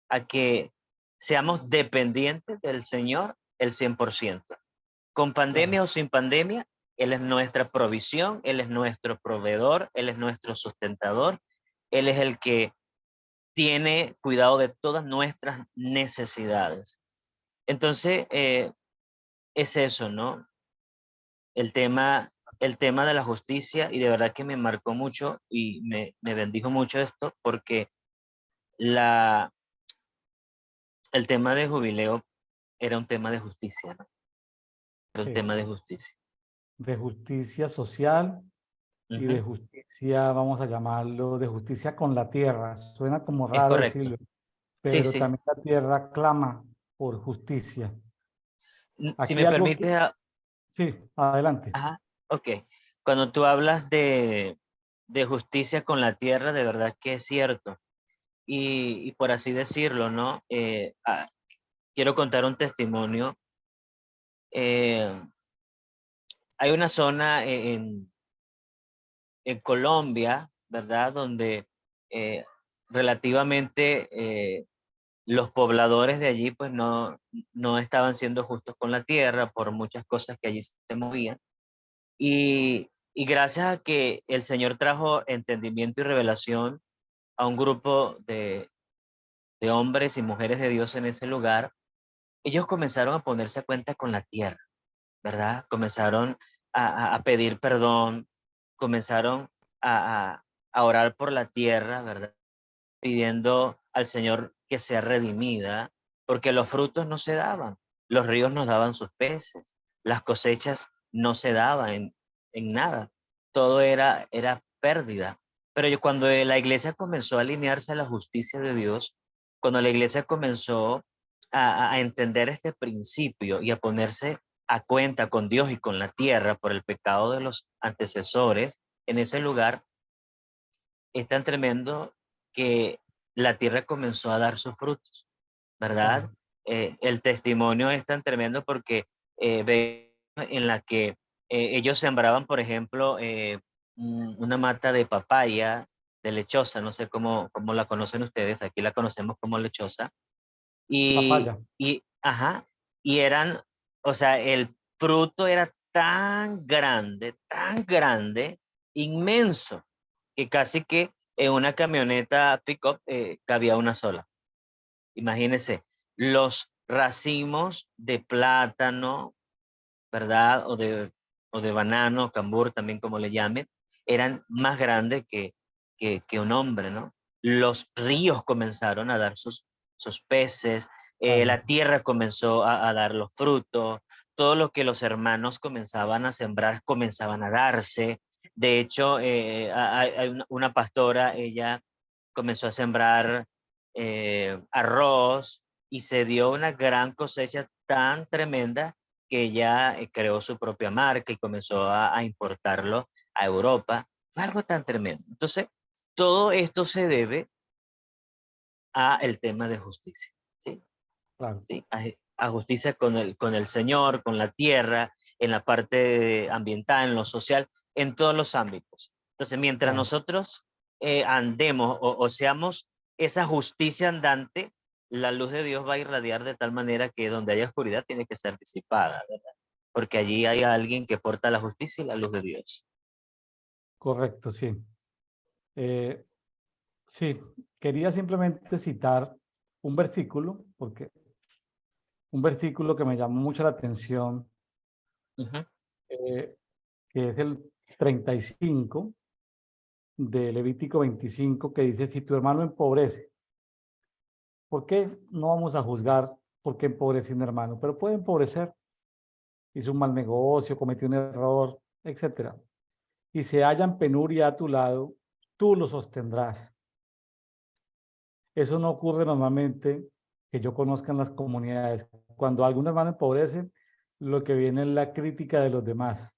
A que seamos dependientes del Señor el 100%. Con claro. pandemia o sin pandemia, Él es nuestra provisión, Él es nuestro proveedor, Él es nuestro sustentador, Él es el que tiene cuidado de todas nuestras necesidades. Entonces, es eso, ¿no? El tema, el tema de la justicia, y de verdad que me marcó mucho y me bendijo mucho esto, porque la, el tema de jubileo era un tema de justicia, ¿no? Era un Sí. tema de justicia. De justicia social y de Ujú. justicia, vamos a llamarlo, de justicia con la tierra. Suena como Es raro correcto. decirlo, Sí, pero sí. también la tierra clama por justicia. Si Aquí me algo que, permites, sí, adelante. ajá, ok. Cuando tú hablas de justicia con la tierra, de verdad que es cierto. Y por así decirlo, ¿no? Quiero contar un testimonio. Eh, Hay una zona en Colombia, ¿verdad? Donde eh, relativamente los pobladores de allí pues no estaban siendo justos con la tierra por muchas cosas que allí se movían. Y gracias a que el Señor trajo entendimiento y revelación a un grupo de hombres y mujeres de Dios en ese lugar, ellos comenzaron a ponerse a cuenta con la tierra, ¿verdad? Comenzaron a pedir perdón, comenzaron a, a, a orar por la tierra, ¿verdad? Pidiendo al Señor que sea redimida, porque los frutos no se daban. los ríos nos daban sus peces, las cosechas no se daban en nada, todo era pérdida. Pero cuando la iglesia comenzó a alinearse a la justicia de Dios, cuando la iglesia comenzó a entender este principio y a ponerse a cuenta con Dios y con la tierra por el pecado de los antecesores, en ese lugar es tan tremendo que la tierra comenzó a dar sus frutos, ¿verdad? Claro. El testimonio es tan tremendo porque ve en la que ellos sembraban, por ejemplo, una mata de papaya, de lechosa, no sé cómo la conocen ustedes, aquí la conocemos como lechosa, Papaya. ajá, y eran, o sea, el fruto era tan grande, inmenso, que casi que en una camioneta pick-up cabía una sola. Imagínense, los racimos de plátano, ¿verdad? O de banano, cambur, también como le llamen, eran más grandes que un hombre, ¿no? Los ríos comenzaron a dar sus peces, Claro. la tierra comenzó a dar los frutos, todo lo que los hermanos comenzaban a sembrar comenzaban a darse. De hecho, hay una pastora, ella comenzó a sembrar arroz y se dio una gran cosecha tan tremenda que ella creó su propia marca y comenzó a importarlo a Europa. Fue algo tan tremendo. Entonces, todo esto se debe a el tema de justicia, ¿sí? Claro. ¿Sí? A justicia con el Señor, con la tierra, en la parte ambiental, en lo social, en todos los ámbitos. Entonces, mientras Claro. nosotros andemos o seamos esa justicia andante, la luz de Dios va a irradiar de tal manera que donde haya oscuridad tiene que ser disipada, ¿verdad? Porque allí hay alguien que porta la justicia y la luz de Dios. Correcto, sí. Eh, sí, quería simplemente citar un versículo, porque un versículo que me llamó mucho la atención, Ujú, eh, que es el 35 de Levítico 25, que dice, si tu hermano empobrece, ¿por qué no vamos a juzgar por qué empobreció un hermano? Pero puede empobrecer, hizo un mal negocio, cometió un error, etcétera. Y se halla en penuria a tu lado, tú lo sostendrás. Eso no ocurre normalmente que yo conozca en las comunidades. Cuando algún hermano empobrece, lo que viene es la crítica de los demás.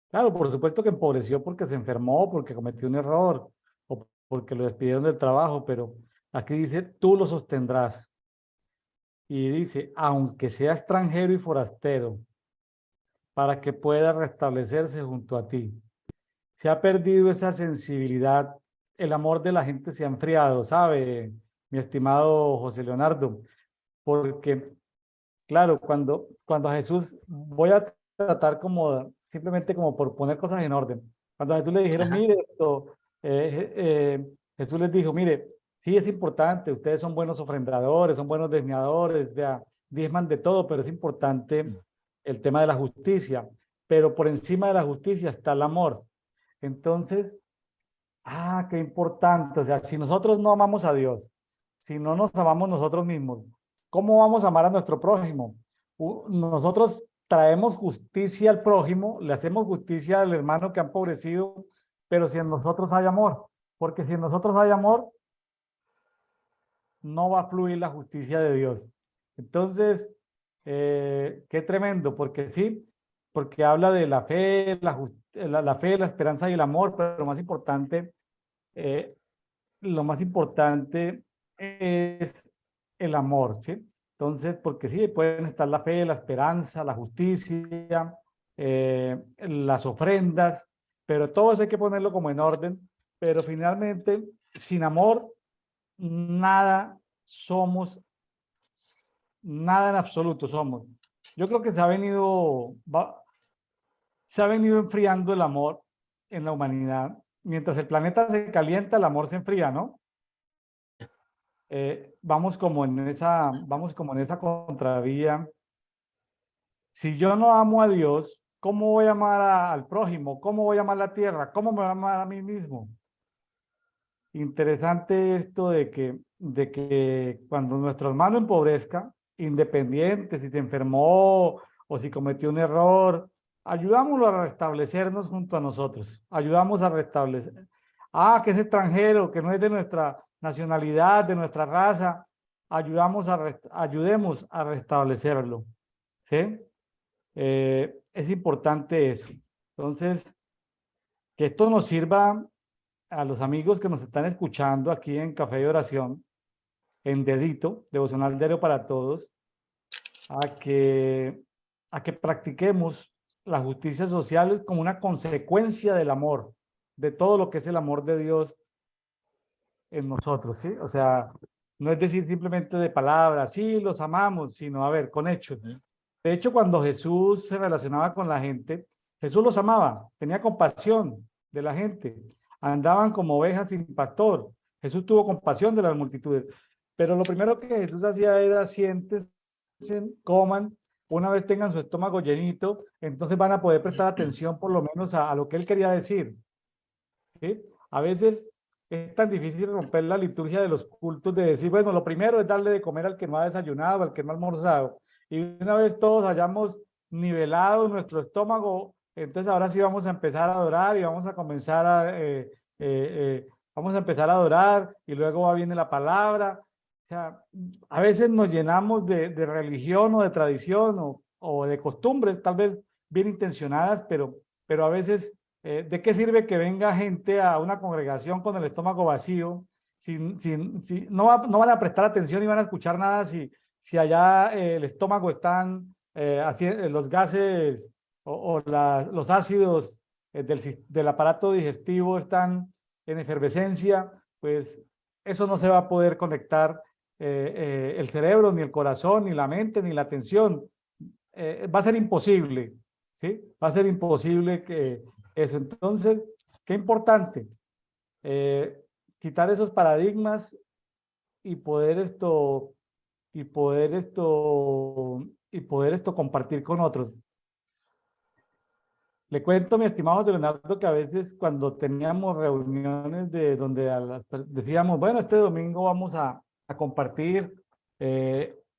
Claro, por supuesto que empobreció porque se enfermó, porque cometió un error o porque lo despidieron del trabajo, pero aquí dice, tú lo sostendrás. Y dice, aunque sea extranjero y forastero, para que pueda restablecerse junto a ti. Se ha perdido esa sensibilidad, el amor de la gente se ha enfriado, ¿sabe, mi estimado José Leonardo? Porque, claro, cuando a Jesús, voy a tratar como, simplemente como por poner cosas en orden. Cuando a Jesús le dijeron, ajá, mire esto, Jesús les dijo, mire, sí es importante, ustedes son buenos ofrendadores, son buenos desviadores, vea, diezman de todo, pero es importante el tema de la justicia. Pero por encima de la justicia está el amor. Entonces, qué importante. O sea, si nosotros no amamos a Dios, si no nos amamos nosotros mismos, ¿cómo vamos a amar a nuestro prójimo? Nosotros traemos justicia al prójimo, le hacemos justicia al hermano que ha empobrecido, pero si en nosotros hay amor, porque si en nosotros hay amor, no va a fluir la justicia de Dios. Entonces, qué tremendo, porque sí, porque habla de la fe, la fe, la esperanza y el amor, pero eh, lo más importante es el amor, ¿sí? Entonces, porque sí, pueden estar la fe, la esperanza, la justicia, las ofrendas, pero todo eso hay que ponerlo como en orden, pero finalmente, sin amor, nada somos, nada en absoluto somos. Yo creo que se ha venido enfriando el amor en la humanidad. Mientras el planeta se calienta, el amor se enfría, ¿no? Vamos como en esa contravía. Si yo no amo a Dios, ¿cómo voy a amar al prójimo? ¿Cómo voy a amar la tierra? ¿Cómo me voy a amar a mí mismo? Interesante esto de que cuando nuestro hermano empobrezca, independiente, si se enfermó o si cometió un error, ayudámoslo a restablecernos junto a nosotros, ayudamos a restablecer. Ah, que es extranjero, que no es de nuestra nacionalidad, de nuestra raza, ayudemos a restablecerlo, ¿sí? Es importante eso. Entonces, que esto nos sirva a los amigos que nos están escuchando aquí en Café y Oración, en Dedito, Devocional Diario para Todos, a que, a que practiquemos la justicia social como una consecuencia del amor, de todo lo que es el amor de Dios en nosotros, ¿sí? O sea, no es decir simplemente de palabras, sí, los amamos, sino, a ver, con hechos. Ujú. De hecho, cuando Jesús se relacionaba con la gente, Jesús los amaba, tenía compasión de la gente, andaban como ovejas sin pastor. Jesús tuvo compasión de las multitudes, pero lo primero que Jesús hacía era siéntense, coman, una vez tengan su estómago llenito, entonces van a poder prestar atención por lo menos a lo que él quería decir, ¿sí? A veces es tan difícil romper la liturgia de los cultos de decir, bueno, lo primero es darle de comer al que no ha desayunado, al que no ha almorzado. Y una vez todos hayamos nivelado nuestro estómago, entonces ahora sí vamos a empezar a adorar y vamos a comenzar vamos a empezar a adorar y luego va viene la palabra. O sea, a veces nos llenamos de religión o de tradición o de costumbres, tal vez bien intencionadas, pero a veces ¿de qué sirve que venga gente a una congregación con el estómago vacío? Si no van a prestar atención y van a escuchar nada si allá el estómago están, los gases los ácidos del aparato digestivo están en efervescencia, pues eso no se va a poder conectar el cerebro, ni el corazón, ni la mente, ni la atención. Va a ser imposible, ¿sí? Va a ser imposible que eso. Entonces, qué importante eh, quitar esos paradigmas y poder esto, y poder esto, y poder esto compartir con otros. Le cuento, mi estimado Leonardo, que a veces cuando teníamos reuniones de donde decíamos, bueno, este domingo vamos a compartir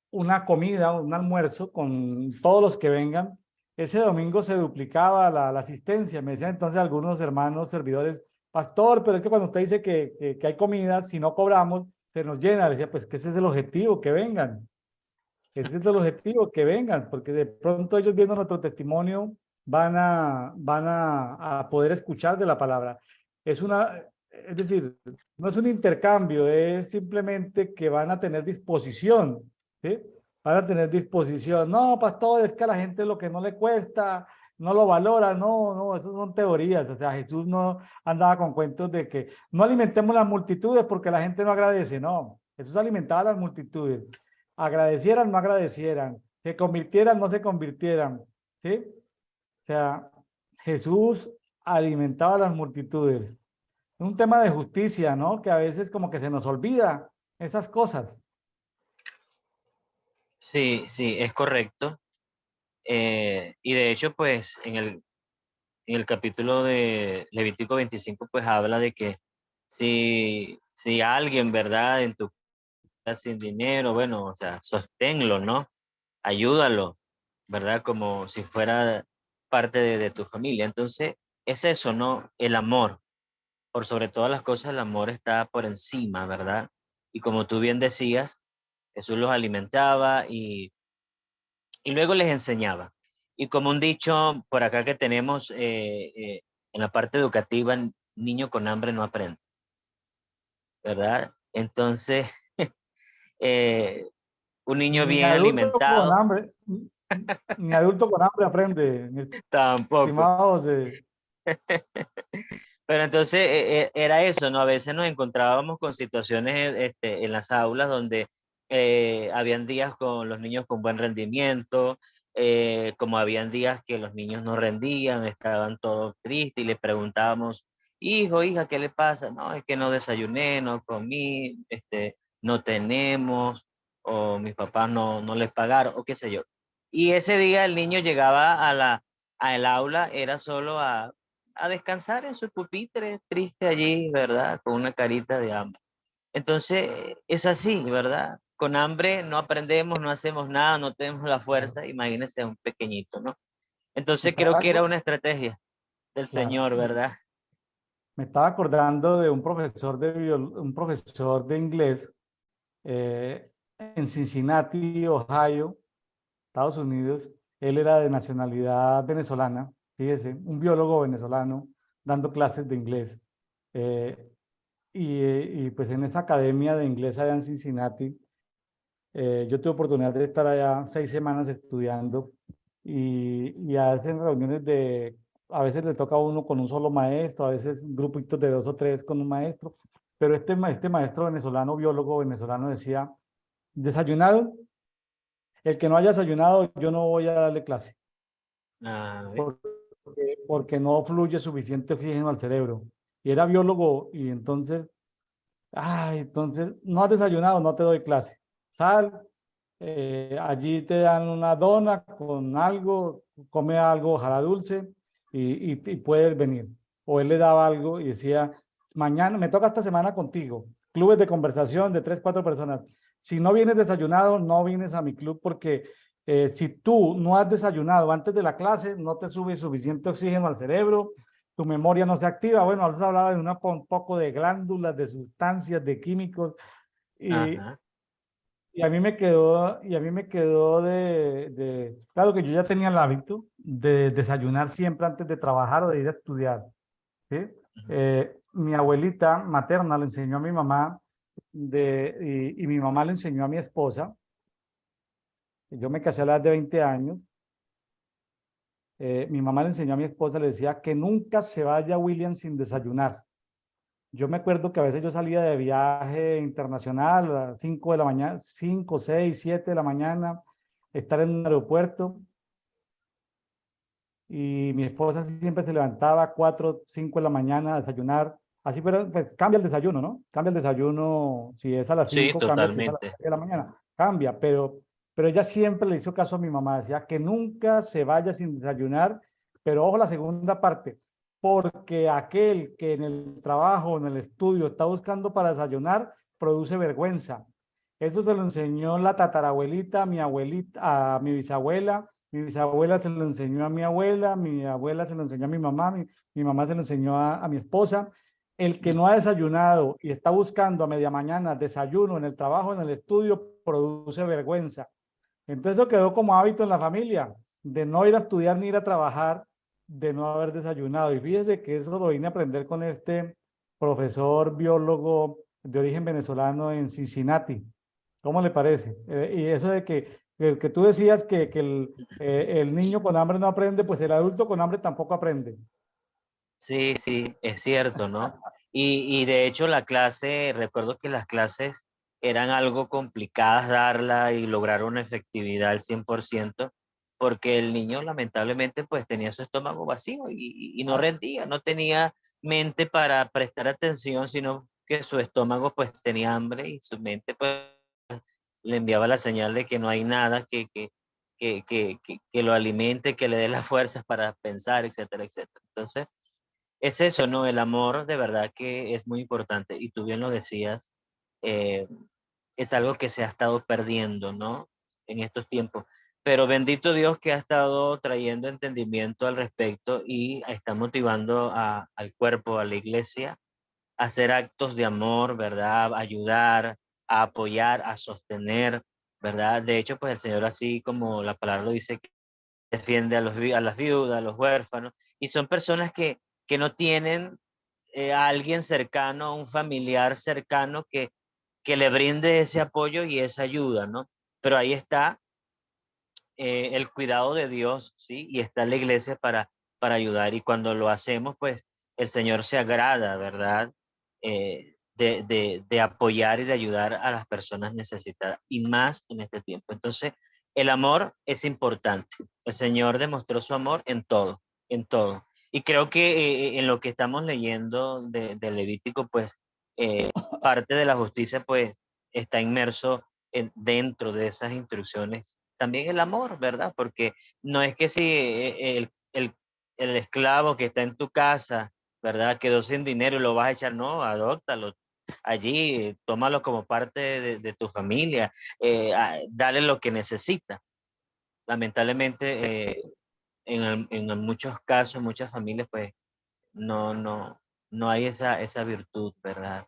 una comida, un almuerzo con todos los que vengan, ese domingo se duplicaba la asistencia. Me decían entonces algunos hermanos servidores, pastor, pero es que cuando usted dice que hay comida, si no cobramos, se nos llena. Le decía, pues que ese es el objetivo, que vengan. Ese es el objetivo, que vengan, porque de pronto ellos viendo nuestro testimonio van a poder escuchar de la palabra. Es decir, no es un intercambio, es simplemente que van a tener disposición, ¿sí? Van a tener disposición. No, pastor, es que a la gente lo que no le cuesta, no lo valora, no, eso son teorías. O sea, Jesús no andaba con cuentos de que no alimentemos las multitudes porque la gente no agradece, no. Jesús alimentaba a las multitudes, agradecieran, no agradecieran, se convirtieran, no se convirtieran, ¿sí? O sea, Jesús alimentaba a las multitudes. Es un tema de justicia, ¿no? Que a veces como que se nos olvida esas cosas. Sí, sí, es correcto. Y de hecho, pues en el capítulo de Levítico 25, pues habla de que si alguien, ¿verdad? En tu casa sin dinero, bueno, o sea, sosténlo, ¿no? Ayúdalo, ¿verdad? Como si fuera parte de tu familia. Entonces, es eso, ¿no? El amor. Por sobre todas las cosas, el amor está por encima, ¿verdad? Y como tú bien decías, Jesús los alimentaba y luego les enseñaba. Y como un dicho por acá que tenemos en la parte educativa, niño con hambre no aprende, ¿verdad? Entonces, eh, un niño Ni bien adulto con alimentado, hambre, ni adulto con hambre aprende, mi tampoco. estimado José. Pero entonces era eso, ¿no? A veces nos encontrábamos con situaciones en las aulas donde habían días con los niños con buen rendimiento, como habían días que los niños no rendían, estaban todos tristes y les preguntábamos, hijo, hija, ¿qué le pasa? No, es que no desayuné, no comí, no tenemos, o mis papás no les pagaron, o qué sé yo. Y ese día el niño llegaba al aula, era solo a descansar en su pupitre, triste allí, ¿verdad? Con una carita de hambre. Entonces, es así, ¿verdad? con hambre no aprendemos, no hacemos nada, no tenemos la fuerza, imagínense un pequeñito, ¿no? Me Entonces creo estaba, que era una estrategia del claro, Señor, ¿verdad? me estaba acordando de un profesor un profesor de inglés en Cincinnati, Ohio, Estados Unidos. Él era de nacionalidad venezolana, fíjese, un biólogo venezolano dando clases de inglés. Eh, y pues en esa academia de inglés allá en Cincinnati, yo tuve oportunidad de estar allá 6 semanas estudiando y hacen reuniones a veces le toca a uno con un solo maestro, a veces grupitos de 2 o 3 con un maestro, pero este maestro venezolano, biólogo venezolano decía, desayunaron, el que no haya desayunado, yo no voy a darle clase, Ah, porque no fluye suficiente oxígeno al cerebro. Y era biólogo y entonces, entonces, no has desayunado, no te doy clase. Sal, allí te dan una dona con algo, come algo, ojalá dulce, y puedes venir. O él le daba algo y decía, mañana, me toca esta semana contigo, clubes de conversación de 3, 4 personas. Si no vienes desayunado, no vienes a mi club porque si tú no has desayunado antes de la clase, no te sube suficiente oxígeno al cerebro, tu memoria no se activa. Bueno, a veces hablaba de un poco de glándulas, de sustancias, de químicos, y, ajá. y a mí me quedó claro que yo ya tenía el hábito de desayunar siempre antes de trabajar o de ir a estudiar, ¿sí? Ujú. Mi abuelita materna le enseñó a mi mamá y mi mamá le enseñó a mi esposa. Yo me casé a la edad de 20 años. Mi mamá le enseñó a mi esposa, le decía que nunca se vaya William sin desayunar. Yo me acuerdo que a veces yo salía de viaje internacional a las 5 de la mañana, 5, 6, 7 de la mañana, estar en un aeropuerto y mi esposa siempre se levantaba a 4, 5 de la mañana a desayunar. Así, pero pues cambia el desayuno, ¿no? Cambia el desayuno, si es a las Sí, 5 cambia, si es a las totalmente. 7 de la mañana, cambia, pero ella siempre le hizo caso a mi mamá, decía que nunca se vaya sin desayunar, pero ojo la segunda parte, porque aquel que en el trabajo, en el estudio está buscando para desayunar, produce vergüenza. Eso se lo enseñó la tatarabuelita, mi abuelita, a mi bisabuela se lo enseñó a mi abuela se lo enseñó a mi mamá, mi mamá se lo enseñó a mi esposa. El que no ha desayunado y está buscando a media mañana desayuno en el trabajo, en el estudio, produce vergüenza. Entonces eso quedó como hábito en la familia, de no ir a estudiar ni ir a trabajar, de no haber desayunado. Y fíjese que eso lo vine a aprender con este profesor biólogo de origen venezolano en Cincinnati. ¿Cómo le parece? Y eso de que tú decías que el niño con hambre no aprende, pues el adulto con hambre tampoco aprende. Sí, sí, es cierto, ¿no? Y de hecho la clase, recuerdo que las clases eran algo complicadas darla y lograr una efectividad al 100%, porque el niño lamentablemente pues tenía su estómago vacío y no rendía, no tenía mente para prestar atención, sino que su estómago pues tenía hambre y su mente pues le enviaba la señal de que no hay nada que lo alimente, que le dé las fuerzas para pensar, etcétera, etcétera. Entonces, es eso, ¿no? El amor de verdad que es muy importante y tú bien lo decías, eh, es algo que se ha estado perdiendo, ¿no? En estos tiempos. Pero bendito Dios que ha estado trayendo entendimiento al respecto y está motivando al cuerpo, a la iglesia, a hacer actos de amor, ¿verdad? A ayudar, a apoyar, a sostener, ¿verdad? De hecho, pues el Señor, así como la palabra lo dice, defiende a las viudas, a los huérfanos, y son personas que no tienen a alguien cercano, un familiar cercano que le brinde ese apoyo y esa ayuda, ¿no? Pero ahí está el cuidado de Dios, ¿sí? Y está la iglesia para ayudar. Y cuando lo hacemos, pues el Señor se agrada, ¿verdad? De apoyar y de ayudar a las personas necesitadas, y más en este tiempo. Entonces, el amor es importante. El Señor demostró su amor en todo, en todo. Y creo que en lo que estamos leyendo de Levítico, pues parte de la justicia, pues está inmerso dentro de esas instrucciones también el amor, ¿verdad? Porque no es que si el esclavo que está en tu casa, ¿verdad? Quedó sin dinero y lo vas a echar, no, adóptalo, allí, tómalo como parte de tu familia, dale lo que necesita. Lamentablemente, en muchos casos, muchas familias, pues, no, no, no hay esa virtud, ¿verdad?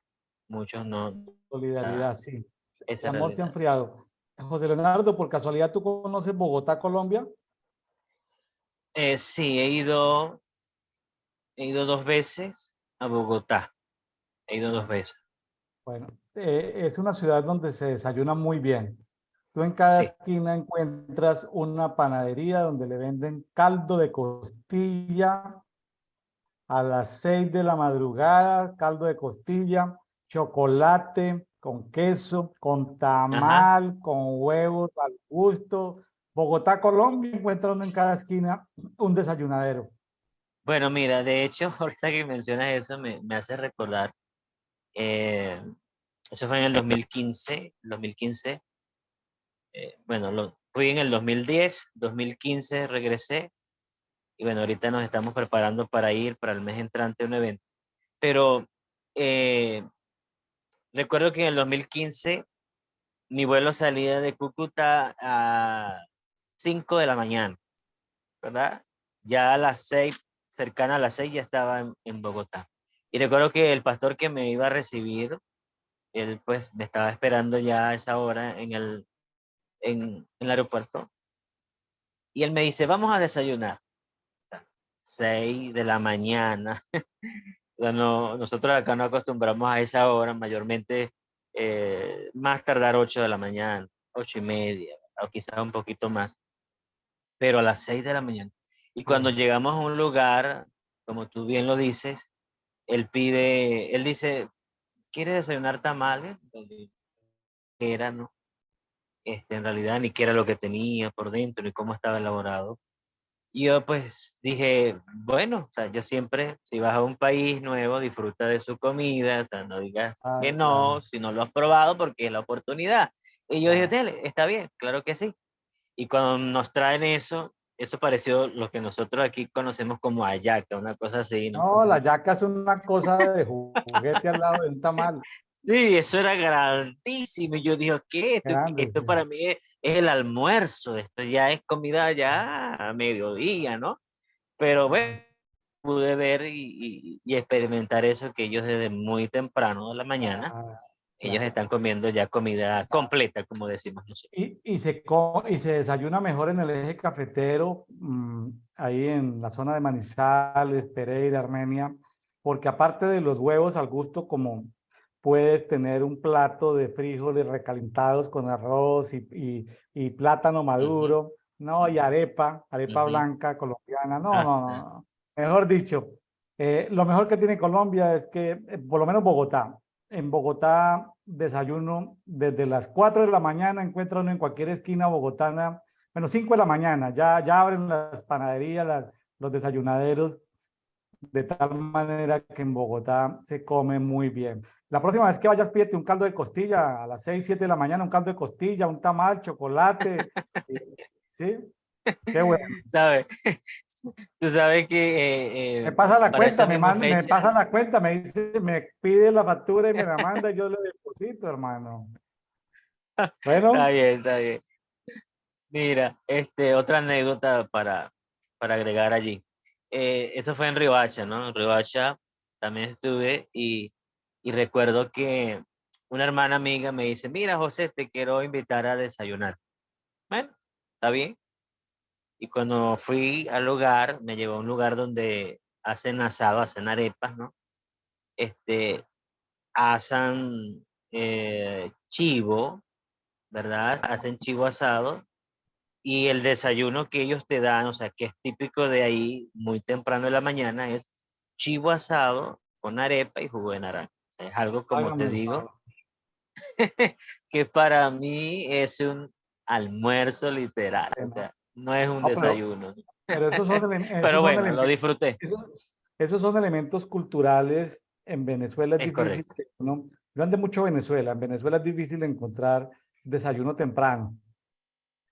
Muchos no, Solidaridad, sí. El esa amor se ha realidad. enfriado. José Leonardo, por casualidad, ¿tú conoces Bogotá, Colombia? Sí, he ido 2 veces a Bogotá, he ido 2 veces. Bueno, es una ciudad donde se desayuna muy bien. Tú en cada Sí, esquina encuentras una panadería donde le venden caldo de costilla a las 6 de la madrugada, caldo de costilla, chocolate con queso, con ajá. tamal, con huevos al gusto. Bogotá, Colombia, encuentra uno en cada esquina un desayunadero. Bueno, mira, de hecho, ahorita que mencionas eso me hace recordar, eh, eso fue en el 2015, bueno, fui en el 2010, 2015 regresé, y bueno, ahorita nos estamos preparando para ir para el mes entrante a un evento. Pero eh, recuerdo que en el 2015 mi vuelo salía de Cúcuta a 5 de la mañana, ¿verdad? Ya a las 6, cercana a las 6 ya estaba en Bogotá. Y recuerdo que el pastor que me iba a recibir, él pues me estaba esperando ya a esa hora en el aeropuerto. Y él me dice, vamos a desayunar. 6 de la mañana. Bueno, nosotros acá no acostumbramos a esa hora, mayormente más tardar 8 de la mañana, 8:30, o quizás un poquito más, pero a las 6 de la mañana. Y cuando Sí. llegamos a un lugar, como tú bien lo dices, él dice, ¿quieres desayunar tamales? Era, ¿no? En realidad ni qué era lo que tenía por dentro, ni cómo estaba elaborado. Y yo pues dije, bueno, o sea, yo siempre, si vas a un país nuevo, disfruta de su comida, o sea, no digas que Claro, no, claro, si no lo has probado, porque es la oportunidad. Y yo dije, claro. dale, está bien, claro que sí. Y cuando nos traen eso pareció lo que nosotros aquí conocemos como hallaca, una cosa así, ¿no? No, la yaca es una cosa de juguete al lado de un tamal Sí, eso era grandísimo. Y yo dije, ¿qué? grande, Esto sí. para mí es el almuerzo, esto ya es comida ya a mediodía, ¿no? Pero bueno, Ah, pude ver y experimentar eso, que ellos desde muy temprano de la mañana, ah, ellos claro. están comiendo ya comida completa, como decimos nosotros. Y se desayuna mejor en el eje cafetero, ahí en la zona de Manizales, Pereira, Armenia, porque aparte de los huevos al gusto, como puedes tener un plato de frijoles recalentados con arroz y plátano Ujú, maduro, no, y arepa ujú, blanca colombiana, no, ah, no, no, no. Mejor dicho, lo mejor que tiene Colombia es que, por lo menos Bogotá, en Bogotá desayuno desde las 4 de la mañana, encuentra uno en cualquier esquina bogotana, bueno, 5 de la mañana, ya abren las panaderías, los desayunaderos, de tal manera que en Bogotá se come muy bien. La próxima vez que vayas, pídete un caldo de costilla a las 6 7 de la mañana, un caldo de costilla, un tamal, chocolate, ¿sí? Qué bueno. ¿sabes? Tú sabes que Me pasa la para cuenta, esa misma me fecha, pasa la cuenta, me dice, me pide la factura y me la manda y yo le deposito, hermano. está Bueno, bien, está bien. Mira, otra anécdota para agregar allí. Eso fue en Riohacha, ¿no? En Riohacha también estuve y recuerdo que una hermana amiga me dice, mira, José, te quiero invitar a desayunar. Bueno, está bien. Y cuando fui al lugar, me llevó a un lugar donde hacen asado, hacen arepas, ¿no? Este, Asan chivo, ¿verdad? Hacen chivo asado. Y el desayuno que ellos te dan, o sea, que es típico de ahí, muy temprano de la mañana, es chivo asado con arepa y jugo de naranja. O sea, es algo, como hágame te el digo, favor. que para mí es un almuerzo literal. O sea, no es un No, desayuno. pero Pero bueno, lo disfruté. esos son elementos culturales. En Venezuela es Es difícil, correcto. ¿no? Yo andé mucho Venezuela. En Venezuela es difícil encontrar desayuno temprano.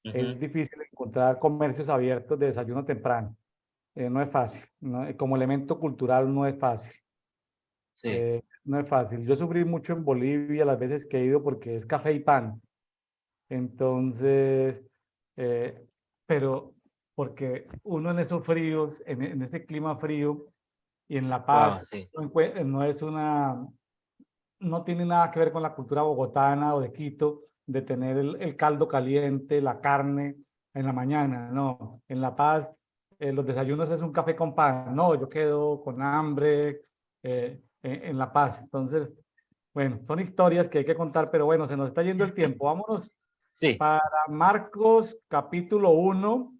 Ujú, Es difícil encontrar comercios abiertos de desayuno temprano. No es fácil, ¿no? Como elemento cultural no es fácil. sí. no es fácil. Yo sufrí mucho en Bolivia las veces que he ido porque es café y pan. Entonces, eh, pero porque uno en esos fríos, en ese clima frío y en La Wow, Paz, sí. no es una, no tiene nada que ver con la cultura bogotana o de Quito, de tener el caldo caliente, la carne en la mañana, no. En La Paz, los desayunos es un café con pan, no, yo quedo con hambre en La Paz. Entonces, bueno, son historias que hay que contar, pero bueno, se nos está yendo el tiempo. Vámonos Sí. para Marcos capítulo 1,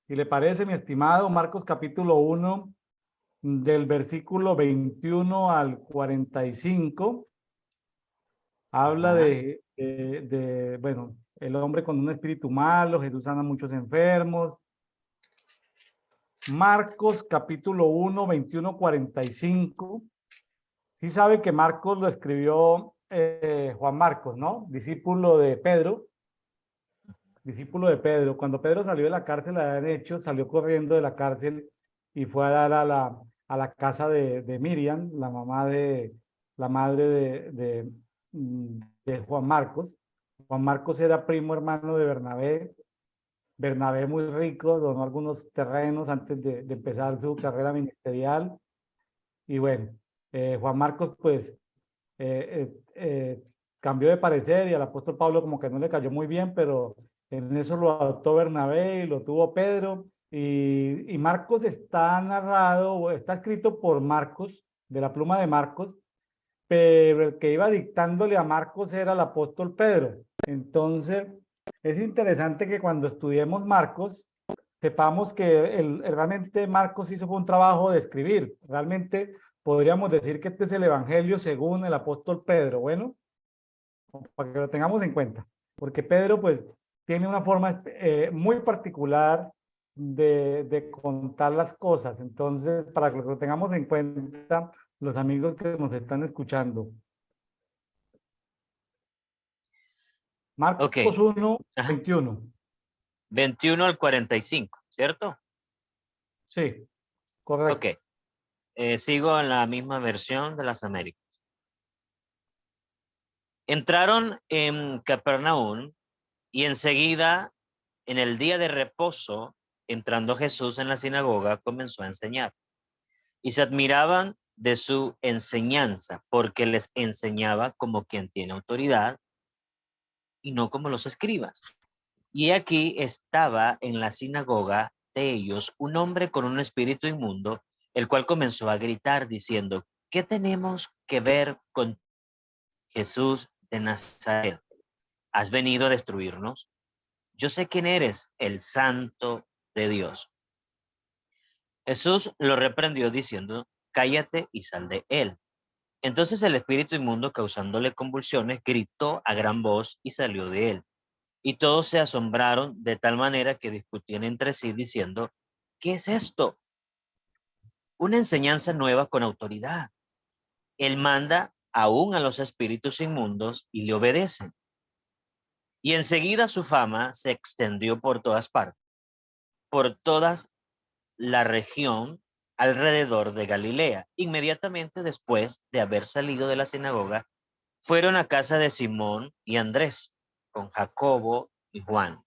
si le parece, mi estimado, Marcos capítulo 1, del versículo 21 al 45, habla Ajá. bueno, el hombre con un espíritu malo, Jesús sana a muchos enfermos. Marcos capítulo 1, 21, 45. Sí sabe que Marcos lo escribió Juan Marcos, ¿no? Discípulo de Pedro. Discípulo de Pedro. Cuando Pedro salió de la cárcel, habían hecho, salió corriendo de la cárcel y fue a dar a la casa de Miriam, la mamá la madre de Juan Marcos. Juan Marcos era primo hermano de Bernabé. Bernabé muy rico, donó algunos terrenos antes de empezar su carrera ministerial. Y bueno, Juan Marcos pues cambió de parecer y al apóstol Pablo como que no le cayó muy bien, pero en eso lo adoptó Bernabé y lo tuvo Pedro. Y Marcos está narrado, o está escrito por Marcos, de la pluma de Marcos, pero el que iba dictándole a Marcos era el apóstol Pedro. Entonces, es interesante que cuando estudiemos Marcos, sepamos que realmente Marcos hizo un trabajo de escribir. Realmente podríamos decir que este es el Evangelio según el apóstol Pedro. Bueno, para que lo tengamos en cuenta, porque Pedro pues tiene una forma muy particular de contar las cosas. Entonces, para que lo tengamos en cuenta, los amigos que nos están escuchando. Ok. Marcos 1, Ajá. 21. 21 al 45, ¿cierto? Sí, Ok. correcto. Sigo en la misma versión de las Américas. Entraron en Capernaum y enseguida, en el día de reposo, entrando Jesús en la sinagoga, comenzó a enseñar. Y se admiraban de su enseñanza, porque les enseñaba como quien tiene autoridad y no como los escribas. Y aquí estaba en la sinagoga de ellos un hombre con un espíritu inmundo, el cual comenzó a gritar diciendo: ¿qué tenemos que ver con Jesús de Nazaret? ¿Has venido a destruirnos? Yo sé quién eres, el Santo de Dios. Jesús lo reprendió diciendo: cállate y sal de él. Entonces el espíritu inmundo, causándole convulsiones, gritó a gran voz y salió de él. Y todos se asombraron de tal manera que discutían entre sí diciendo: ¿qué es esto? Una enseñanza nueva con autoridad. Él manda aún a los espíritus inmundos y le obedecen. Y enseguida su fama se extendió por todas partes, por toda la región alrededor de Galilea. Inmediatamente después de haber salido de la sinagoga, fueron a casa de Simón y Andrés, con Jacobo y Juan.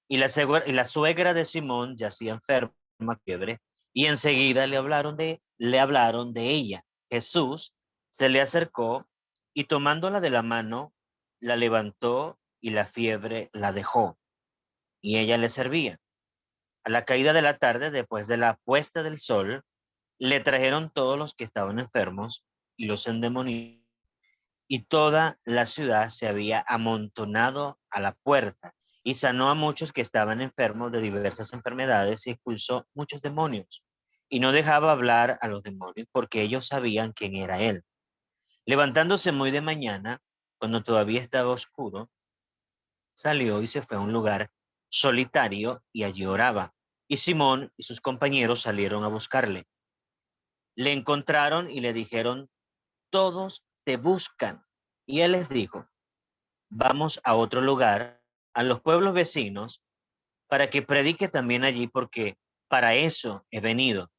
Y la suegra de Simón yacía enferma, fiebre, y enseguida le hablaron de ella. Jesús se le acercó y tomándola de la mano, la levantó y la fiebre la dejó, y ella le servía. A la caída de la tarde, después de la puesta del sol, le trajeron todos los que estaban enfermos y los endemoniados, y toda la ciudad se había amontonado a la puerta, y sanó a muchos que estaban enfermos de diversas enfermedades y expulsó muchos demonios. Y no dejaba hablar a los demonios porque ellos sabían quién era él. Levantándose muy de mañana, cuando todavía estaba oscuro, salió y se fue a un lugar solitario y allí oraba. Y Simón y sus compañeros salieron a buscarle. Le encontraron y le dijeron: todos te buscan. Y él les dijo: vamos a otro lugar, a los pueblos vecinos, para que predique también allí, porque para eso he venido.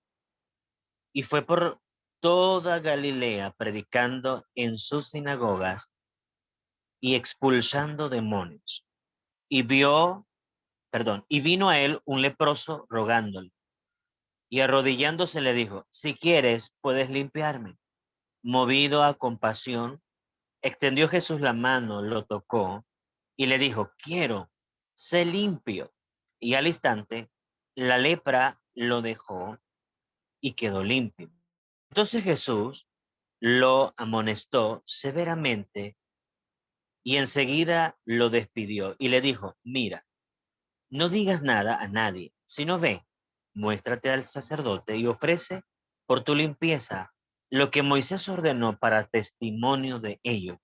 Y fue por toda Galilea, predicando en sus sinagogas y expulsando demonios. Y y vino a él un leproso rogándole, y arrodillándose le dijo: si quieres, puedes limpiarme. Movido a compasión, extendió Jesús la mano, lo tocó y le dijo: quiero, sé limpio. Y al instante, la lepra lo dejó y quedó limpio. Entonces Jesús lo amonestó severamente y enseguida lo despidió y le dijo: mira, no digas nada a nadie, sino ve, muéstrate al sacerdote y ofrece por tu limpieza lo que Moisés ordenó para testimonio de ello.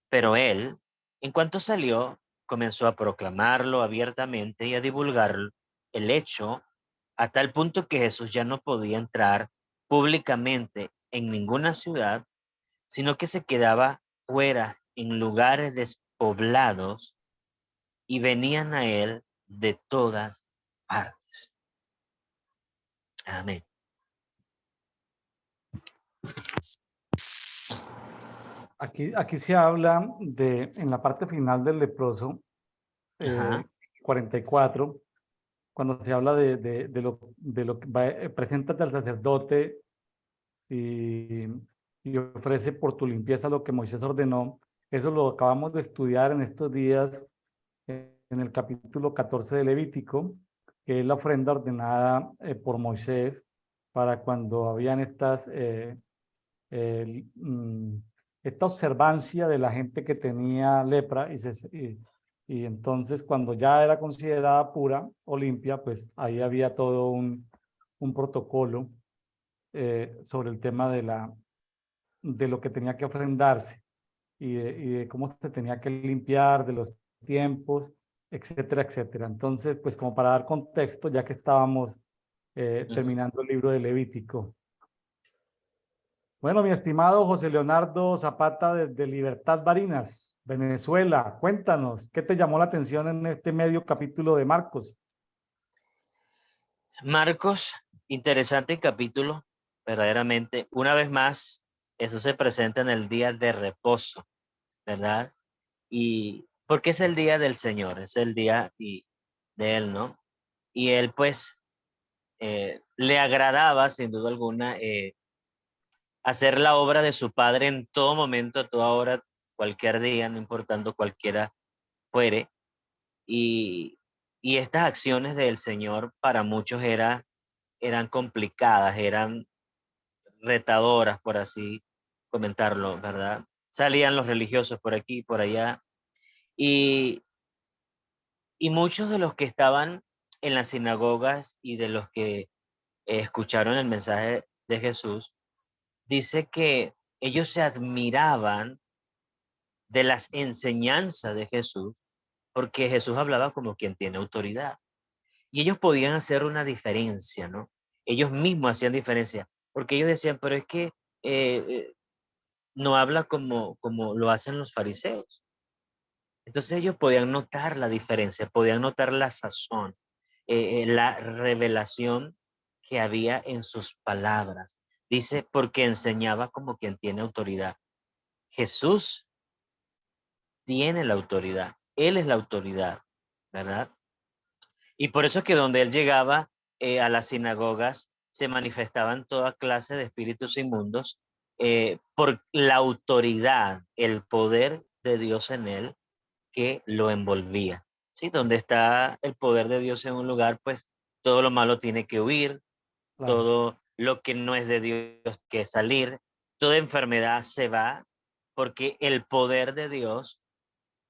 Pero él, en cuanto salió, comenzó a proclamarlo abiertamente y a divulgar el hecho a tal punto que Jesús ya no podía entrar públicamente en ninguna ciudad, sino que se quedaba fuera en lugares despoblados y venían a él de todas partes. Amén. Aquí se habla de, en la parte final del leproso, Ajá. 44, cuando se habla de lo que va, preséntate al sacerdote y, y ofrece por tu limpieza lo que Moisés ordenó. Eso lo acabamos de estudiar en estos días en el capítulo 14 de Levítico, que es la ofrenda ordenada por Moisés para cuando habían el, mm, esta observancia de la gente que tenía lepra y entonces cuando ya era considerada pura o limpia, pues ahí había todo un protocolo sobre el tema de lo que tenía que ofrendarse y de cómo se tenía que limpiar, de los tiempos, etcétera, etcétera. Entonces, pues como para dar contexto, ya que estábamos Ujú. terminando el libro de Levítico. Bueno, mi estimado José Leonardo Zapata desde Libertad Barinas, Venezuela, cuéntanos, ¿qué te llamó la atención en este medio capítulo de Marcos? Marcos, interesante capítulo, verdaderamente. Una vez más, eso se presenta en el día de reposo, ¿verdad? Y porque es el día del Señor, es el día de Él, ¿no? Y Él, pues, le agradaba, sin duda alguna, hacer la obra de su Padre en todo momento, a toda hora, cualquier día, no importando cualquiera fuere. Y, y estas acciones del Señor para muchos eran complicadas, eran retadoras, por así comentarlo, ¿verdad? Salían los religiosos por aquí, por allá, y, y muchos de los que estaban en las sinagogas y de los que escucharon el mensaje de Jesús, dice que ellos se admiraban de las enseñanzas de Jesús, porque Jesús hablaba como quien tiene autoridad. Y ellos podían hacer una diferencia, ¿no? Ellos mismos hacían diferencia, porque ellos decían, pero es que no habla como lo hacen los fariseos. Entonces ellos podían notar la diferencia, podían notar la sazón, la revelación que había en sus palabras. Dice, porque enseñaba como quien tiene autoridad. Jesús tiene la autoridad, Él es la autoridad, ¿verdad? Y por eso es que donde Él llegaba a las sinagogas se manifestaban toda clase de espíritus inmundos por la autoridad, el poder de Dios en Él que lo envolvía. ¿Sí? Donde está el poder de Dios en un lugar, pues todo lo malo tiene que huir, Claro, todo lo que no es de Dios que salir, toda enfermedad se va porque el poder de Dios